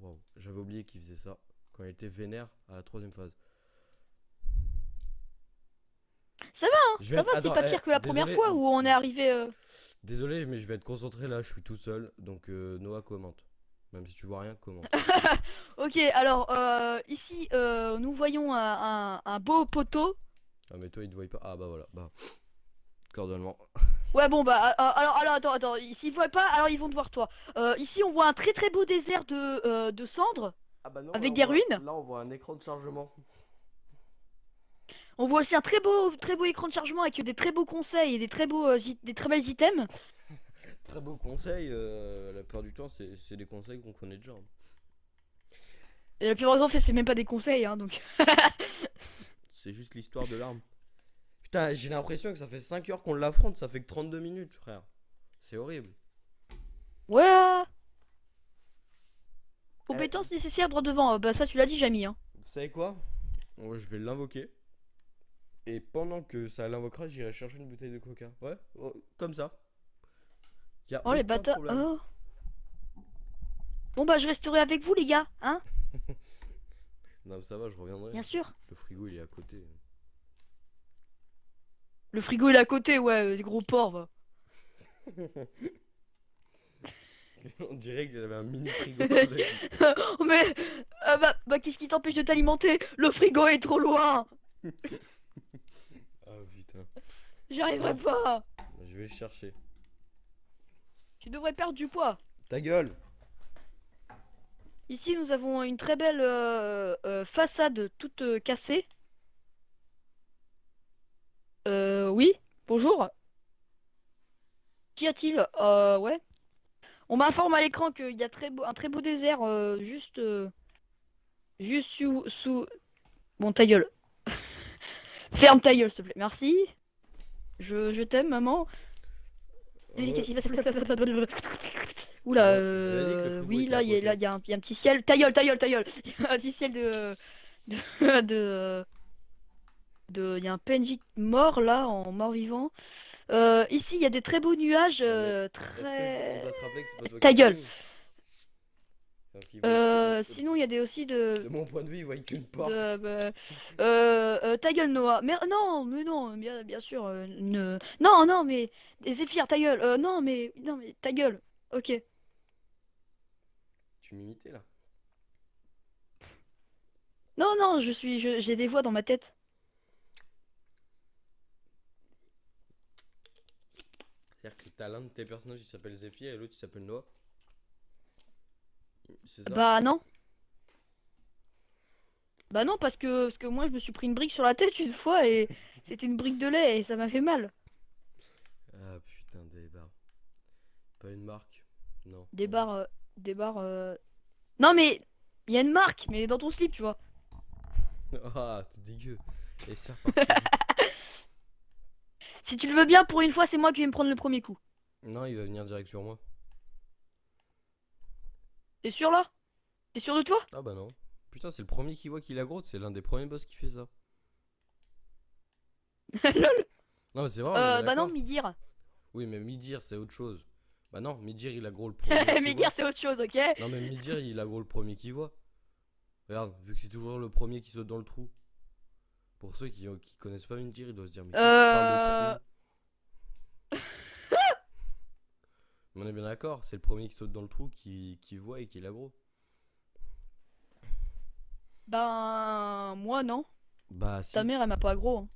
Waouh, j'avais oublié qu'il faisait ça quand il était vénère à la troisième phase. Ça va, hein? Je vais Ça être. va, c'est Attends, pas pire que la première désolé, fois où on est arrivé. désolé, mais je vais être concentré là. Je suis tout seul, donc Noah commente. Même si tu vois rien, commente. Ok, alors, ici, nous voyons un beau poteau. Ah, mais toi, il te voit pas. Ah, bah voilà, bah cordialement. Ouais, bon, bah, alors, attends, s'ils voient pas, alors ils vont te voir toi. Ici, on voit un très très beau désert de cendres, Ah bah non, avec des ruines. là on voit un écran de chargement. On voit aussi un très beau écran de chargement avec des très beaux conseils et des très belles items. Très beau conseil, la plupart du temps c'est des conseils qu'on connaît déjà. Et la plupart du temps, c'est même pas des conseils, hein, donc. C'est juste l'histoire de l'arme. Putain, j'ai l'impression que ça fait 5 heures qu'on l'affronte, ça fait que 32 minutes, frère. C'est horrible. Ouais. Eh, Compétences nécessaires droit devant. Bah, ça, tu l'as dit, Jamie, hein. vous savez quoi? Ouais, je vais l'invoquer. Et pendant que ça l'invoquera, j'irai chercher une bouteille de coca. Ouais, oh, comme ça. Y a Oh, les aucun bâtards. problème. Oh. Bon, bah, je resterai avec vous, les gars, hein. Non, mais ça va, je reviendrai. Bien sûr. Le frigo il est à côté. Le frigo, il est à côté, ouais, gros porc, va. On dirait que j'avais un mini frigo avec. Mais, qu'est-ce qui t'empêche de t'alimenter? Le frigo est trop loin. Ah putain. J'y arriverai Bon. pas. Je vais le chercher. Tu devrais perdre du poids. Ta gueule! Ici, nous avons une très belle façade toute cassée. Oui, bonjour. Qu'y a-t-il? Ouais. On m'informe à l'écran qu'il y a un très beau désert juste sous... Bon, ta gueule. Ferme ta gueule, s'il te plaît. Merci. Je t'aime, maman. Qu'est-ce qui se passe? Oula, Bon, je vous ai dit que le frigo oui, était là, à il y a, côté. il y a un petit ciel. Ta gueule, ta gueule, ta gueule. Il y a un petit ciel il y a un PNJ mort, là, en mort-vivant. Ici, il y a des très beaux nuages, Non, mais Est-ce que on doit très... très... te rappeler que c'est pas toi Ta qui gueule. filme? Donc, il voit que- Sinon, il y a des aussi de mon point de vue, il voit qu'une porte. ta gueule, Noah. Mais non, bien sûr. Non, non, mais des zéphyrs, ta gueule. Non, mais ta gueule. Ok. Tu m'imitais là? Non, non, j'ai des voix dans ma tête. C'est-à-dire que t'as l'un de tes personnages qui s'appelle Zephyr et l'autre qui s'appelle Noah. C'est ça? Bah non. Bah non, parce que moi, je me suis pris une brique sur la tête une fois et c'était une brique de lait et ça m'a fait mal. Ah putain, des barres. Pas une marque? Non. Des non. barres, des barres. Non, mais il y a une marque, mais dans ton slip, tu vois. Ah, t'es dégueu. Et c'est reparti. Si tu le veux bien, pour une fois, c'est moi qui vais me prendre le premier coup. Non, il va venir direct sur moi. T'es sûr là? T'es sûr de toi? Ah bah non. Putain, c'est le premier qui voit qu'il a gros, c'est l'un des premiers boss qui fait ça. Lol. Non, mais c'est vrai, on est bien Bah non, d'accord. Midir. Oui, mais Midir, c'est autre chose. Bah non, Midir, il a gros le premier qui Midir, voit. c'est autre chose, ok? Non, mais Midir, il a gros le premier qui voit. Regarde, vu que c'est toujours le premier qui saute dans le trou. Pour ceux qui connaissent pas Midir, ils doivent se dire, mais qu'est-ce qu'il parle de Euh... trou? Mais on est bien d'accord, c'est le premier qui saute dans le trou qui voit et qui l'a gros. Ben... Moi, non. Bah Ta si. mère, elle m'a pas aggro, hein.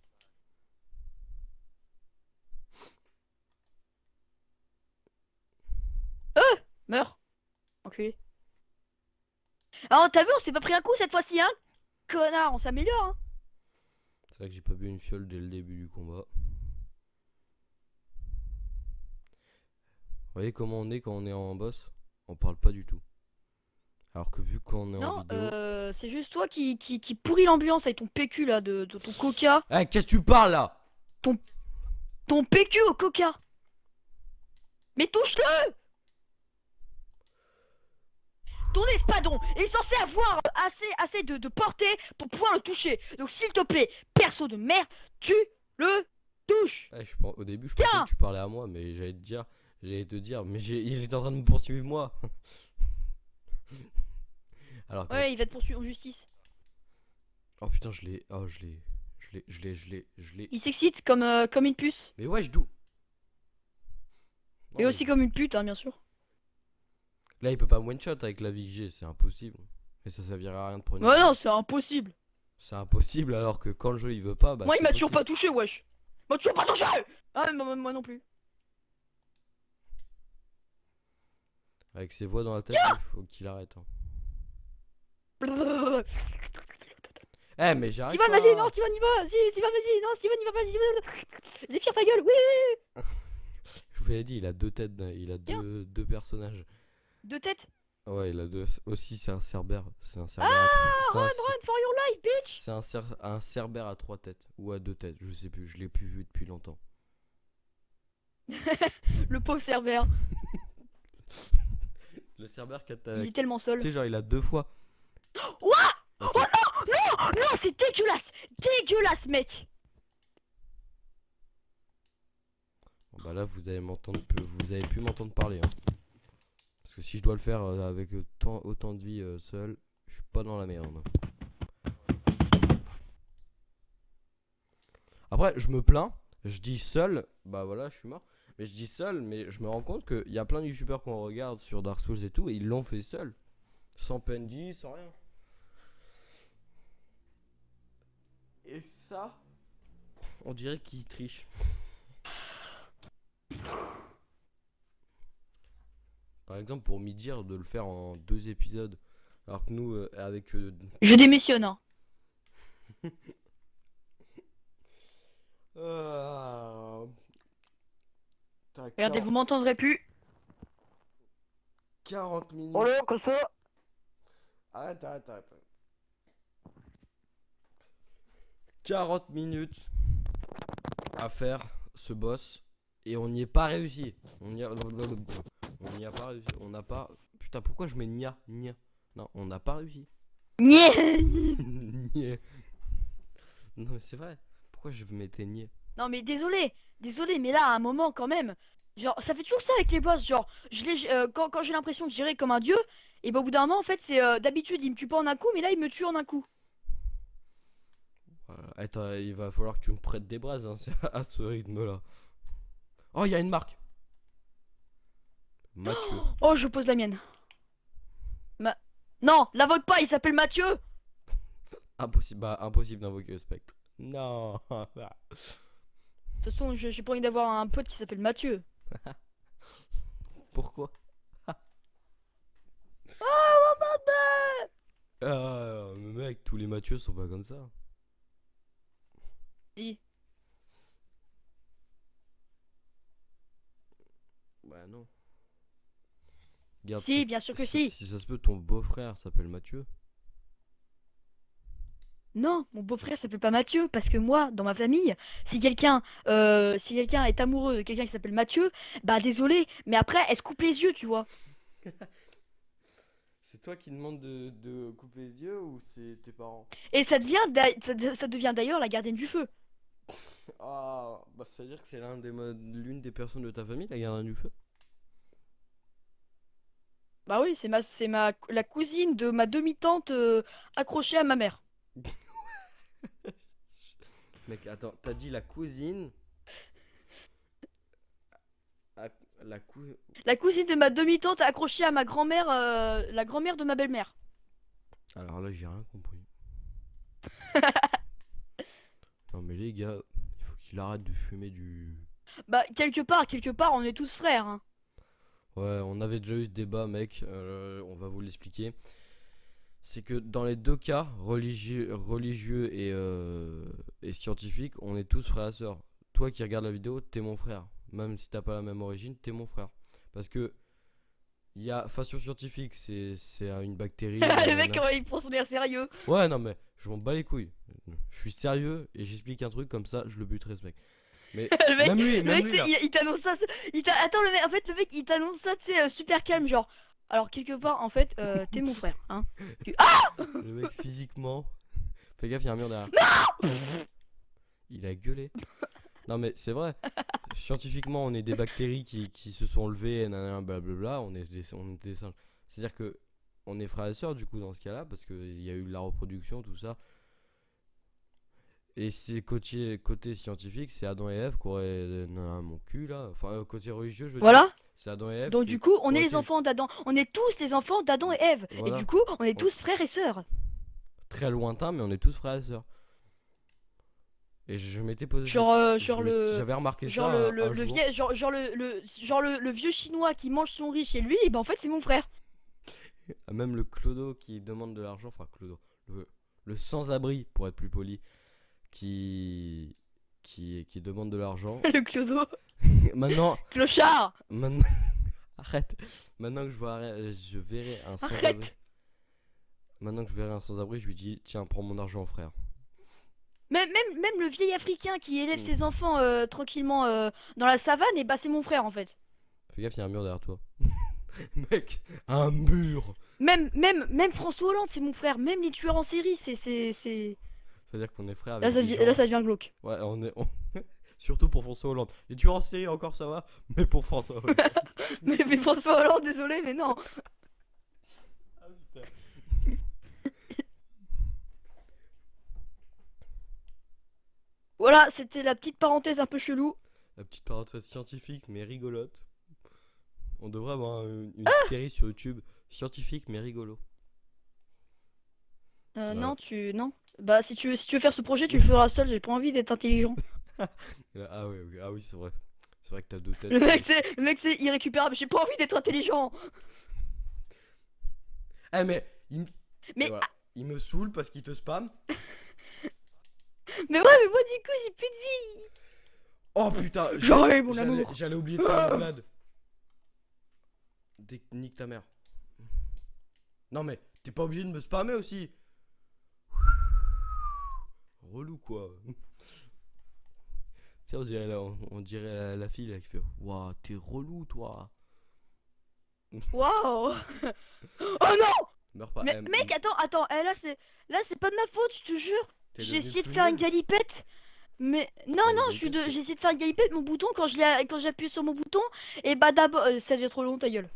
Meurs. Enculé. Ah, t'as vu, on s'est pas pris un coup cette fois-ci, hein? Connard, on s'améliore, hein? C'est vrai que j'ai pas bu une fiole dès le début du combat. Vous voyez comment on est quand on est en boss? On parle pas du tout. Alors que vu qu'on est en Non, vidéo. c'est juste toi qui pourrit l'ambiance avec ton PQ, là, de ton coca. Eh, qu'est-ce que tu parles là? Ton, ton PQ au coca. Mais touche-le! Ton espadon est censé avoir assez de portée pour pouvoir le toucher. Donc s'il te plaît, perso de merde, tu le touches. Eh, au début, je pensais que Tiens! tu parlais à moi, mais j'allais te dire, mais il est en train de me poursuivre moi. Alors que, Ouais, il va te poursuivre en justice. oh putain, je l'ai. Il s'excite comme une puce. Mais ouais, je dois. Non, Et mais aussi comme une pute, hein, bien sûr. là, il peut pas me one shot avec la vie que j'ai, c'est impossible. Et ça servirait à rien de prendre une Ouais, fiole. non, c'est impossible. C'est impossible alors que quand le jeu il veut pas, bah Moi, il c'est m'a toujours possible. pas touché, wesh. Il m'a toujours pas touché! Ah, mais moi non plus. Avec ses voix dans la tête, il faut qu'il arrête, hein. Eh, mais j'arrive Steven, vas-y, non, pas. Steven, y va! Si, Steven, vas-y, non, Steven, y va pas, Steven. Zéphyr, ta gueule, oui! Je vous l'ai dit, il a deux têtes, il a Tiens, deux personnages. deux têtes. Ouais, il a deux. Aussi, c'est un cerbère. C'est un cerbère à trois. Ah, run for your life, bitch! C'est un cerbère à trois têtes. Ou à deux têtes, je sais plus. Je l'ai plus vu depuis longtemps. Le pauvre Cerbère. Le cerbère qui a Il tu est tellement seul. sais, genre, il a deux fois. Ouah! Ok. Oh non! Non! Non, c'est dégueulasse! Dégueulasse, mec! Bon, bah là, vous avez pu m'entendre parler, hein. Parce que si je dois le faire avec autant de vie seul, je suis pas dans la merde. Après, je me plains. Je dis seul, bah voilà, je suis mort. Mais je dis seul, mais je me rends compte qu'il y a plein de youtubeurs qu'on regarde sur Dark Souls et tout, et ils l'ont fait seul. Sans PNJ, sans rien. Et ça, on dirait qu'ils trichent. Par exemple, pour Midir, de le faire en 2 épisodes. Alors que nous, avec. Je démissionne, hein. Euh, T'as Regardez, vous m'entendrez plus. 40 minutes. Oh là, comme ça. Arrête. 40 minutes à faire ce boss et on n'y est pas réussi. On n'y a pas réussi. On n'a pas. Putain, pourquoi je mets nia? Non, on n'a pas réussi. Nyeh. Niais. Non, mais c'est vrai. Pourquoi je mettais niais? Non, mais désolé, mais là, à un moment, quand même. Genre, ça fait toujours ça avec les boss. Genre, quand j'ai l'impression que j'irai comme un dieu, et bah, au bout d'un moment, en fait, c'est d'habitude, il me tue pas en un coup, mais là, il me tue en un coup. Voilà. Attends, il va falloir que tu me prêtes des braises hein, à ce rythme-là. Oh, il y a une marque. Mathieu. Oh, je pose la mienne. Ma... Non, l'invoque pas, il s'appelle Mathieu. Impossible, bah, impossible d'invoquer le spectre. Non. De toute façon, j'ai pas envie d'avoir un pote qui s'appelle Mathieu. Pourquoi? Oh, maman. Ah, mais mec, tous les Mathieu sont pas comme ça. Si. Bah non. Regarde, Si, bien sûr que si. si ça se peut, ton beau-frère s'appelle Mathieu. Non, mon beau-frère s'appelle pas Mathieu, parce que moi, dans ma famille, si quelqu'un est amoureux de quelqu'un qui s'appelle Mathieu, bah désolé, mais après, elle se coupe les yeux, tu vois. C'est toi qui demandes de couper les yeux ou c'est tes parents? Et ça devient d'ailleurs la gardienne du feu. Ah, bah ça veut dire que c'est l'une des personnes de ta famille, la gardien du feu? Bah oui, la cousine de ma demi-tante accrochée à ma mère. Mec, attends, t'as dit la cousine. à- La cou... La cousine de ma demi-tante accrochée à ma grand-mère, la grand-mère de ma belle-mère. Alors là, j'ai rien compris. Non, mais les gars, il faut qu'il arrête de fumer du. Bah quelque part, on est tous frères, hein. Ouais, on avait déjà eu ce débat, mec. On va vous l'expliquer. C'est que dans les deux cas, religieux et scientifiques, on est tous frères et sœurs. Toi qui regardes la vidéo, t'es mon frère. Même si t'as pas la même origine, t'es mon frère. Parce que il y a façon scientifique, c'est une bactérie. Le mec, Nanana. il prend son air sérieux. Ouais, non mais je m'en bats les couilles. Je suis sérieux et j'explique un truc comme ça, je le buterai ce mec. Mais Le mec, même lui là. il t'annonce ça. Attends, le mec, en fait, le mec, il t'annonce ça, tu sais, super calme, genre. Alors, quelque part, en fait, t'es mon frère, hein. Le mec physiquement. Fais gaffe, il y a un mur derrière. Il a gueulé. Non mais c'est vrai. Scientifiquement, on est des bactéries qui se sont levées, nanana, blablabla. On est des singes. C'est-à-dire que on est frères et sœurs du coup dans ce cas-là parce qu'il y a eu la reproduction, tout ça. Et c'est côté scientifique, c'est Adam et Ève qui auraient mon cul là. Enfin, côté religieux, je veux dire. Voilà. C'est Adam et Ève Donc, du coup, on qui est auraient les été. enfants d'Adam. On est tous les enfants d'Adam et Ève. Et Voilà. du coup, on est On- tous frères et sœurs. Très lointain, mais on est tous frères et sœurs. Et je m'étais posé Genre, cette. genre J'avais remarqué ça genre un le jour. vieil, genre le vieux chinois qui mange son riz chez lui, et ben en fait, c'est mon frère. Ah, même le clodo qui demande de l'argent. Enfin, clodo. Le sans-abri, pour être plus poli. Qui demande de l'argent. Le clodo. Maintenant. Clochard. Maintenant. Arrête. Maintenant que je verrai un sans-abri. Arrête. Maintenant que je verrai un sans-abri, je lui dis tiens, prends mon argent, frère. Même le vieil africain qui élève Mm. ses enfants tranquillement dans la savane, et bah c'est mon frère en fait. Fais gaffe, il y a un mur derrière toi. Mec, un mur. Même François Hollande, c'est mon frère. Même les tueurs en série, c'est. C'est-à-dire qu'on est frères Là, avec des là, gens. ça devient glauque. Ouais, surtout pour François Hollande. Les tueurs en série encore ça va, mais pour François Hollande. Mais François Hollande, désolé, mais non. Ah putain. Voilà, c'était la petite parenthèse un peu chelou. La petite parenthèse scientifique mais rigolote. On devrait avoir une série sur YouTube scientifique mais rigolo. Voilà. Non, non. Bah, si tu veux faire ce projet, tu le feras seul. J'ai pas envie d'être intelligent. Ah ouais, ok. Ah oui, c'est vrai. C'est vrai que t'as deux têtes. Le mec, c'est irrécupérable. J'ai pas envie d'être intelligent. Eh mais et Mais, voilà. Il me saoule parce qu'il te spam. mais ouais, mais moi, du coup, j'ai plus de vie. Oh putain, J'arrive, mon amour. j'allais oublier de faire une roulade. Nique ta mère. Non mais t'es pas obligé de me spammer aussi. Relou quoi. Tu sais, on dirait la fille là qui fait waouh, t'es relou toi. Waouh. Oh non. Meurs pas. Mais mec, attends. Là, c'est pas de ma faute, je te jure. T'es J'ai devenu essayé de plus faire une nul. galipette. Mais non, Bah, une non, galipette, c'est- j'ai essayé de faire une galipette. Mon bouton, quand j'appuie sur mon bouton, et bah d'abord, ça devient trop long, ta gueule.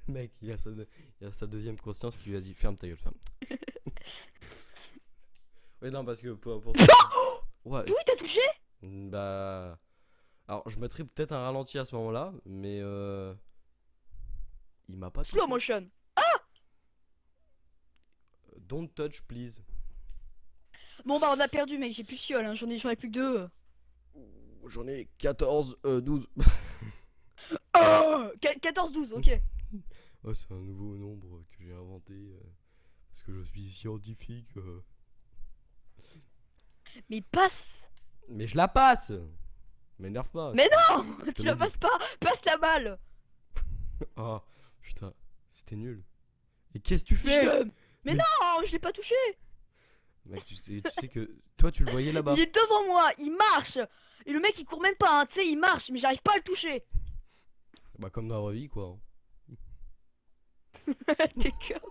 Mec, il y a sa deuxième conscience qui lui a dit ferme ta gueule, ferme. Ouais, non, parce que pour... Ouais, Oui, t'as touché? bah. Alors, je mettrais peut-être un ralenti à ce moment-là, mais il m'a pas touché. Slow motion. Don't touch, please. Bon bah on a perdu mec, j'ai plus de fiole, hein. J'en ai plus que deux. J'en ai 14, 12. Oh 14-12, ok. Oh, c'est un nouveau nombre que j'ai inventé parce que je suis scientifique. Mais passe. Mais je la passe. M'énerve pas. Mais non. Je te Tu l'ai la dit. passes pas. Passe la balle. Oh putain, c'était nul. Et qu'est-ce que tu fais? Mais Mais- non, je l'ai pas touché. Mec, tu sais que toi tu le voyais là-bas. Il est devant moi, il marche. Et le mec il court même pas, hein. Tu sais, il marche, mais j'arrive pas à le toucher. Bah comme dans la vraie vie quoi. T'es con.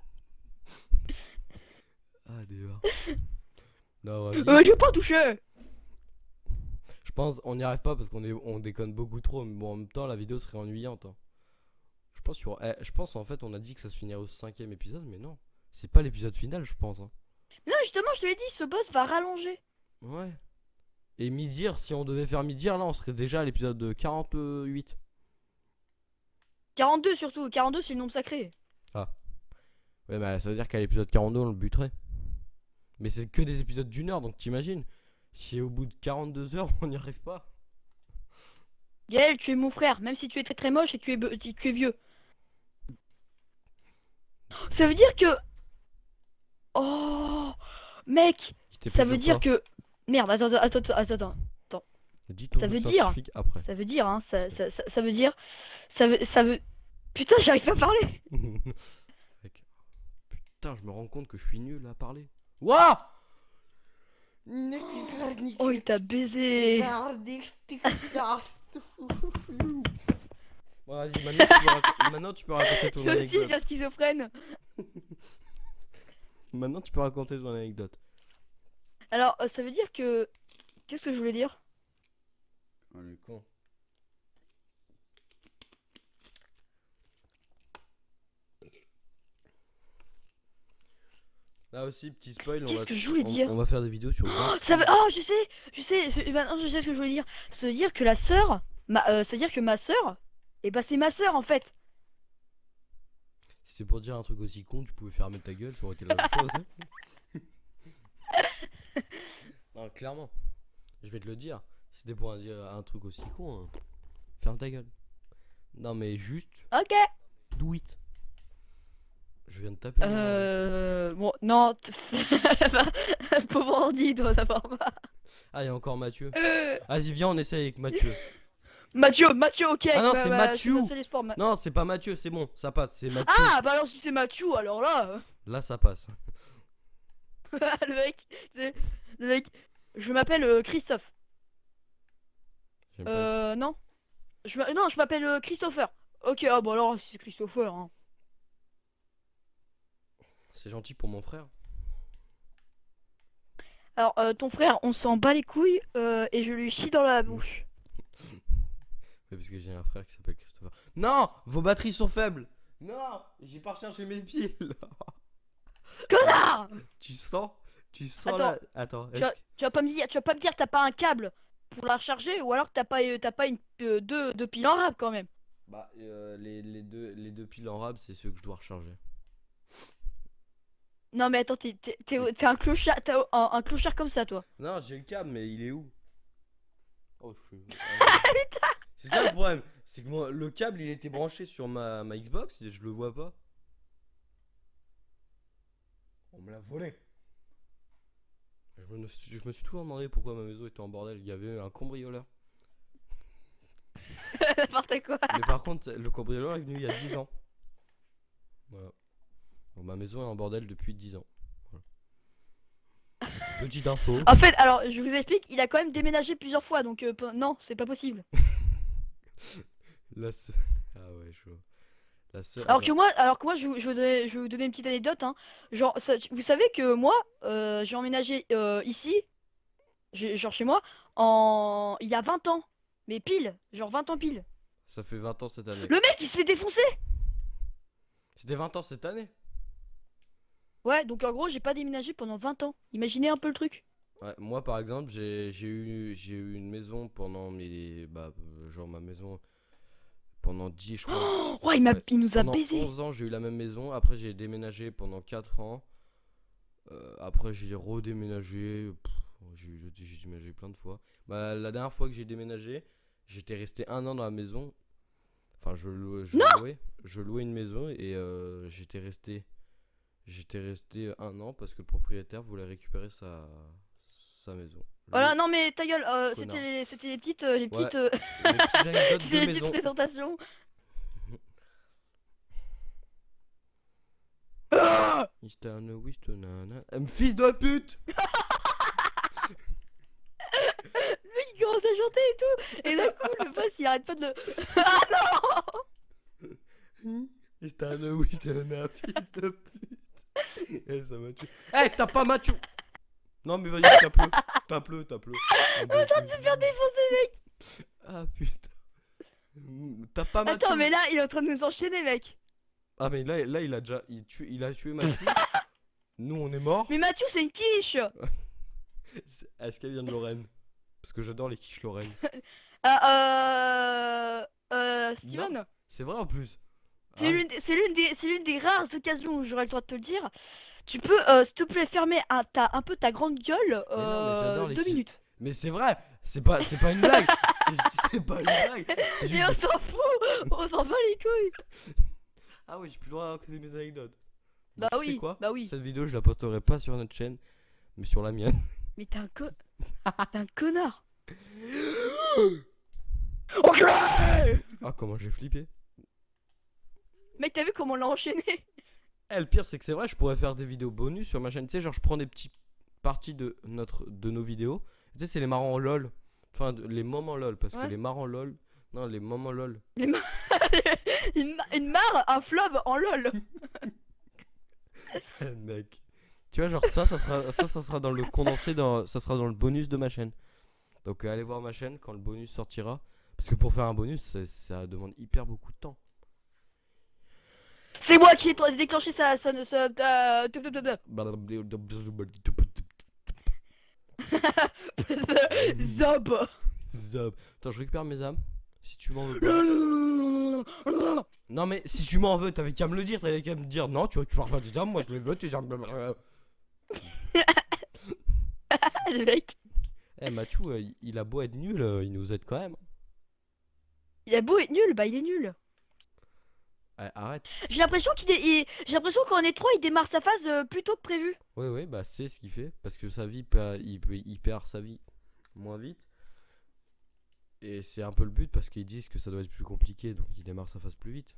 Ah déjà. Non, vas-y. Je vais pas toucher. pense on n'y arrive pas parce on déconne beaucoup trop. Mais bon, en même temps, la vidéo serait ennuyante. Hein. Je pense en fait, on a dit que ça se finirait au 5ème épisode, mais non. C'est pas l'épisode final, je pense. Hein. Non, justement, je te l'ai dit, ce boss va rallonger. Ouais. Et Midir, si on devait faire Midir, là, on serait déjà à l'épisode 48. 42 surtout, 42 c'est le nombre sacré. Ah. Ouais, bah ça veut dire qu'à l'épisode 42, on le buterait. Mais c'est que des épisodes d'1 heure, donc t'imagines. Si au bout de 42 heures, on n'y arrive pas. Gaël, tu es mon frère, même si tu es très très moche et que tu es vieux. Ça veut dire que... Oh, mec, Il t'est ça pris veut sur dire quoi? que... Merde, attends. Dis ton Ça nom veut dire... scientifique après. Ça veut dire, hein, ça veut dire... Ça veut... Putain, j'arrive pas à parler. Mec, putain, je me rends compte que je suis nul à parler. Wouah! Oh, il t'a baisé. Bon, vas-y, maintenant tu peux raconter ton Je suis anecdote. la schizophrène. Maintenant tu peux raconter ton anecdote. Alors, ça veut dire que... Qu'est-ce que je voulais dire? Oh, le con. Là aussi, petit spoil, Qu'est-ce que je voulais dire? on va faire des vidéos sur Oh, ça veut... Oh, maintenant je sais ce que je voulais dire. Ça veut dire que la sœur... ça veut dire que ma sœur... Et bah c'est ma sœur en fait. Si c'était pour dire un truc aussi con, tu pouvais fermer ta gueule, ça aurait été la même chose. Hein. Non, clairement. Je vais te le dire. Si c'était pour dire un truc aussi con, hein, ferme ta gueule. Non, mais juste, Ok. do it. Je viens de taper. mon ordi. Bon, non. Pauvre Andy, il doit savoir pas. Ah, il y a encore Mathieu. Vas-y, viens, on essaye avec Mathieu. Mathieu, ok. Ah non, c'est Mathieu. c'est notre seul espoir, Non, c'est pas Mathieu, c'est bon, ça passe, c'est Mathieu. Ah, bah alors si c'est Mathieu, alors là. Là, ça passe. Le mec, le mec. Je m'appelle Christophe. J'aime pas. Non. Non, je m'appelle Christopher. Ok, ah bah alors si c'est Christopher. Hein. C'est gentil pour mon frère. Alors, ton frère, on s'en bat les couilles et je lui chie dans la bouche. Ouais, parce que j'ai un frère qui s'appelle Christopher. Non, vos batteries sont faibles. Non, j'ai pas recherché mes piles. Connard! Tu sens Attends, là. Attends. Tu vas pas me dire, que t'as pas un câble pour la recharger ou alors que t'as pas deux piles en rab quand même. Bah, les deux piles en rab, c'est ceux que je dois recharger. Non mais attends, t'es un clochard, un clochard comme ça toi. Non, j'ai le câble, mais il est où? Oh, je suis. C'est ça le problème. C'est que moi, le câble, il était branché sur ma Xbox et je le vois pas. On me l'a volé. Je me suis toujours demandé pourquoi ma maison était en bordel. Il y avait un cambrioleur. N'importe quoi. Mais par contre, le cambrioleur est venu il y a 10 ans. Voilà. Donc, ma maison est en bordel depuis 10 ans. Voilà. Petite info. En fait, alors je vous explique, il a quand même déménagé plusieurs fois donc non, c'est pas possible. La Ah ouais, chaud. La seule. Alors que moi, je vais vous donner une petite anecdote. Hein. Genre, vous savez que moi, j'ai emménagé ici, genre chez moi, il y a 20 ans. Mais pile, genre 20 ans pile. Ça fait 20 ans cette année. Le mec, il se fait défoncer. C'était 20 ans cette année? Ouais, donc en gros, j'ai pas déménagé pendant 20 ans. Imaginez un peu le truc. Ouais, moi par exemple, j'ai eu une maison pendant mes. Bah, genre ma maison. Pendant 10, je crois. Oh, ouais, il nous a Pendant baisé. 11 ans, j'ai eu la même maison. Après, j'ai déménagé pendant 4 ans. Après, j'ai redéménagé. J'ai déménagé plein de fois. Bah, la dernière fois que j'ai déménagé, j'étais resté 1 an dans la maison. Enfin, je louais une maison et j'étais resté 1 an parce que le propriétaire voulait récupérer sa maison. Voilà, non mais ta gueule, Connard. c'était les petites, Les petites anecdotes de c'était les petites maison. présentations. Fils de pute! Le mec il commence à chanter et tout, et d'un coup le boss il arrête pas de le... Ah non! Fils de pute! Eh, ça m'a tué. Eh, t'as pas Mathieu! Non, mais vas-y, tape-le. Tape-le, tape-le. On est en train de se faire défoncer, mec. Ah putain. T'as pas Mathieu. Attends, mais là, il est en train de nous enchaîner, mec. Ah mais là il a déjà il a tué Mathieu. Nous on est morts. Mais Mathieu, c'est une quiche. Est-ce qu'elle vient de Lorraine? Parce que j'adore les quiches Lorraine. Steven, Non, c'est vrai en plus. c'est Ah, l'une des rares occasions où j'aurais le droit de te le dire. Tu peux, s'il te plaît, fermer un peu ta grande gueule, mais non, mais j'adore les 2 quiches. minutes. Mais c'est vrai, c'est pas une blague. C'est pas une blague. C'est Mais juste. on s'en fout, on s'en bat les couilles. Ah oui, j'ai plus le droit de raconter mes anecdotes. Bah Donc, tu sais oui, quoi? bah oui. Cette vidéo, je la posterai pas sur notre chaîne, mais sur la mienne. Mais t'es un connard. Enculé. Ah, comment j'ai flippé. Mec, t'as vu comment on l'a enchaîné? Eh, le pire, c'est que c'est vrai, je pourrais faire des vidéos bonus sur ma chaîne. Tu sais, genre, je prends des petites parties de nos vidéos. Tu sais, c'est les marrants lol. Enfin, les moments lol. Parce que Ouais. les marrants lol. Non, les moments lol. Une mare, un fleuve en lol. Mec. Tu vois, genre, ça sera dans le condensé. Ça sera dans le bonus de ma chaîne. Donc, allez voir ma chaîne quand le bonus sortira. Parce que pour faire un bonus, ça demande hyper beaucoup de temps. C'est moi qui ai déclenché ça. Zob. Zop. Attends, je récupère mes âmes. Si tu m'en veux pas. Non, mais si tu m'en veux, t'avais qu'à me le dire. T'avais qu'à me dire non, tu récupères pas tes âmes. Moi, je les veux, tes âmes. Le mec. Eh, Mathieu, il a beau être nul, il nous aide quand même. Il a beau être nul, bah il est nul. Eh, arrête. J'ai l'impression j'ai l'impression qu'en est 3 il démarre sa phase plus tôt que prévu. Oui, oui, bah c'est ce qu'il fait. Parce que sa vie, il perd sa vie moins vite. Et c'est un peu le but parce qu'ils disent que ça doit être plus compliqué. Donc il démarre sa phase plus vite.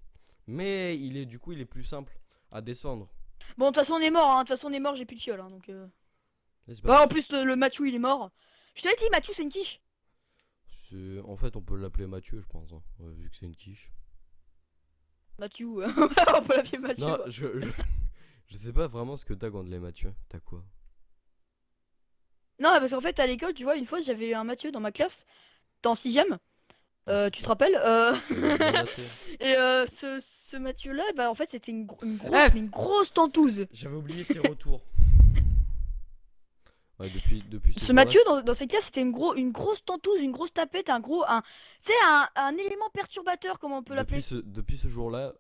Mais du coup, il est plus simple à descendre. Bon, de toute façon on est mort, hein. De toute façon on est mort, j'ai plus de fiole, hein, donc C'est bah, pas- en plus le Mathieu il est mort. Je t'avais dit Mathieu c'est une quiche. En fait, on peut l'appeler Mathieu, je pense. Hein, vu que c'est une quiche. Mathieu, on peut l'appeler Mathieu. Non, je sais pas vraiment ce que t'as contre les Mathieu. T'as quoi? Non, parce qu'en fait à l'école, tu vois, une fois j'avais eu un Mathieu dans ma classe, t'es en 6ème, tu te rappelles C'est bien noté. Et ce Mathieu là, bah en fait c'était Eh, une grosse tentouse. J'avais oublié ses retours. Ouais, depuis Ce jour-là- Mathieu dans cette classe c'était une grosse tentouse, une grosse tapette, tu sais un élément perturbateur comme on peut l'appeler. depuis ce jour-là,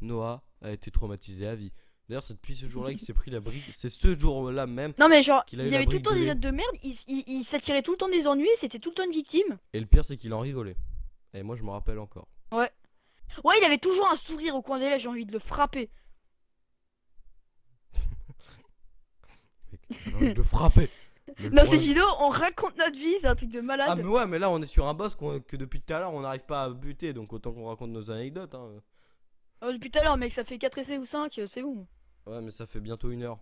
Noah a été traumatisé à vie. D'ailleurs, c'est depuis ce jour-là qu'il s'est pris la brique. C'est ce jour-là même. Non mais genre, Qu'il a eu il la avait tout le brique temps de des lait. notes de merde, il s'attirait tout le temps des ennuis, c'était tout le temps une victime. Et le pire, c'est qu'il en rigolait. Et moi, je me rappelle encore. Ouais. Ouais, il avait toujours un sourire au coin des lèvres, j'ai envie de le frapper. Mec, j'avais envie de le frapper. Mais le Dans cette problème- vidéo, on raconte notre vie, c'est un truc de malade. Ah, mais ouais, mais là, on est sur un boss que depuis tout à l'heure, on n'arrive pas à buter. Donc, autant qu'on raconte nos anecdotes. Hein. Depuis tout à l'heure, mec, ça fait 4 essais ou 5, c'est bon. Ouais, mais ça fait bientôt 1 heure.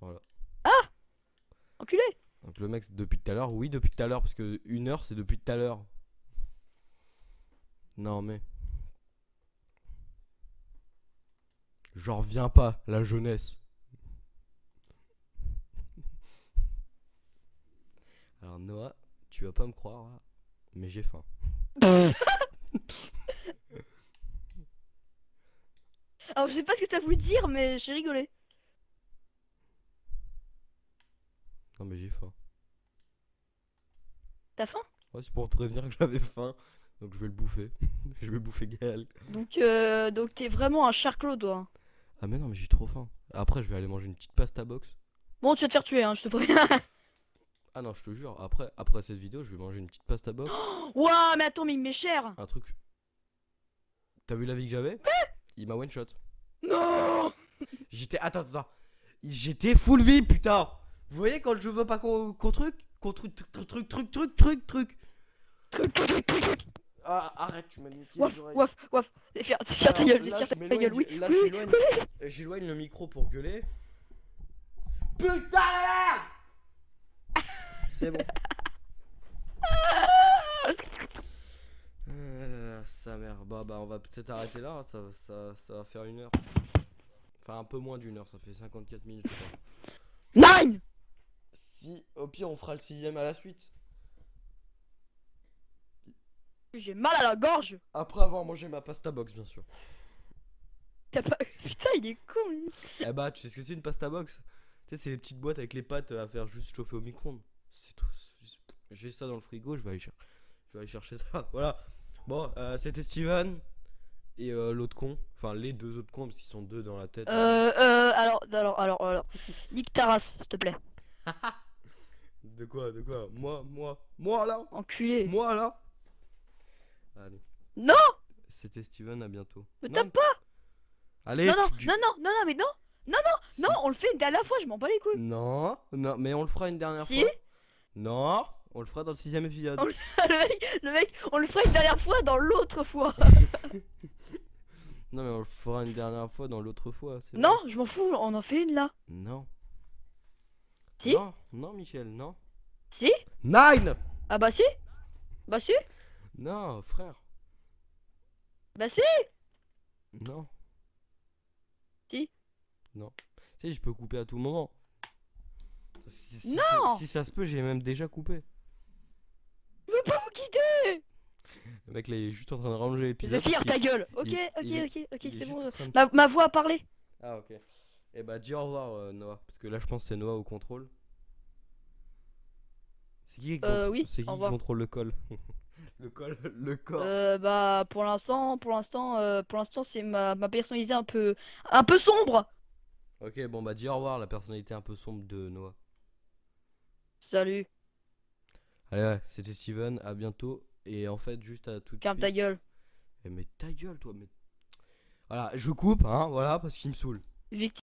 Voilà. Enculé. Donc, le mec, depuis tout à l'heure. Oui, depuis tout à l'heure. Parce que 1 heure, c'est depuis tout à l'heure. Non, mais. J'en reviens pas, la jeunesse. Alors, Noah, tu vas pas me croire, hein, mais j'ai faim. Alors, je sais pas ce que t'as voulu dire, mais j'ai rigolé. Non, mais j'ai faim. T'as faim? Ouais, c'est pour te prévenir que j'avais faim. Donc, je vais le bouffer. Je vais bouffer Gaël. Donc t'es vraiment un charclos, toi. Ah, mais non, mais j'ai trop faim. Après, je vais aller manger une petite pasta box. Bon, tu vas te faire tuer, hein, je te préviens. Ah non, je te jure, après cette vidéo, je vais manger une petite pasta box. Ouah, mais attends, mais il m'est cher. Un truc. T'as vu la vie que j'avais? Il m'a one shot. Non. J'étais. Attends. J'étais full vie, putain! Vous voyez quand je veux pas qu'on truc? Qu'on truc. Ah, arrête, tu m'as niqué Waf, les oreilles. waf. Faire ta gueule, Là, faire je ta m'éloigne gueule, oui. là, Oui, oui. j'éloigne le micro pour gueuler. Putain! C'est bon. Sa mère. Bah, on va peut-être arrêter là. Hein, ça va faire 1 heure. Enfin, un peu moins d'1 heure. Ça fait 54 minutes, je crois. Nine. Si, au pire, on fera le 6ème à la suite. J'ai mal à la gorge. Après avoir mangé ma pasta box, bien sûr. T'as pas... Putain, il est con, lui. Eh bah, tu sais ce que c'est une pasta box? Tu sais, c'est les petites boîtes avec les pâtes à faire juste chauffer au micro-ondes. C'est tout. J'ai ça dans le frigo, je vais aller chercher ça. Voilà. Bon, c'était Steven et l'autre con. Enfin, les deux autres cons, parce qu'ils sont deux dans la tête. Alors. Nique ta race, s'il te plaît. De quoi? De quoi? Moi là? Enculé. Moi là? Allez. Non. C'était Steven, à bientôt. Me Non, tape pas. allez, Non, non, tu- non, non, non, non, mais non. Si- Non, on le fait une dernière fois, je m'en bats les couilles. Non, non, mais on le fera une dernière Si. fois. Non, on le fera dans le 6ème épisode. On le... le mec, on le fera une dernière fois dans l'autre fois. Non, mais on le fera une dernière fois dans l'autre fois. c'est Non, bon. je m'en fous, on en fait une là. Non. Si. Non, non, Michel, non. Si. Nine. Ah bah si. Bah si. Non, frère. Bah si. Non. Si. Non. Tu sais, je peux couper à tout moment. Non. Si ça se peut, j'ai même déjà coupé. Je veux pas vous quitter. Le mec là, il est juste en train de ranger Je l'épisode. vais finir parce ta gueule. Ok, il est- ok, il est c'est juste bon. en train de- Ma voix a parlé. Ah, ok. Et bah, dis au revoir, Noah. Parce que là, je pense que c'est Noah au contrôle. C'est Oui, c'est au qui revoir. contrôle le col? Le corps. Bah pour l'instant, c'est ma personnalité un peu sombre. Ok, bon, bah, dis au revoir, la personnalité un peu sombre de Noah. Salut, Allez, ouais, c'était Steven, à bientôt. Et en fait, juste à tout de ferme suite. ta gueule. Eh, mais ta gueule, toi, mais. Voilà, je coupe, hein, voilà, parce qu'il me saoule. Victime.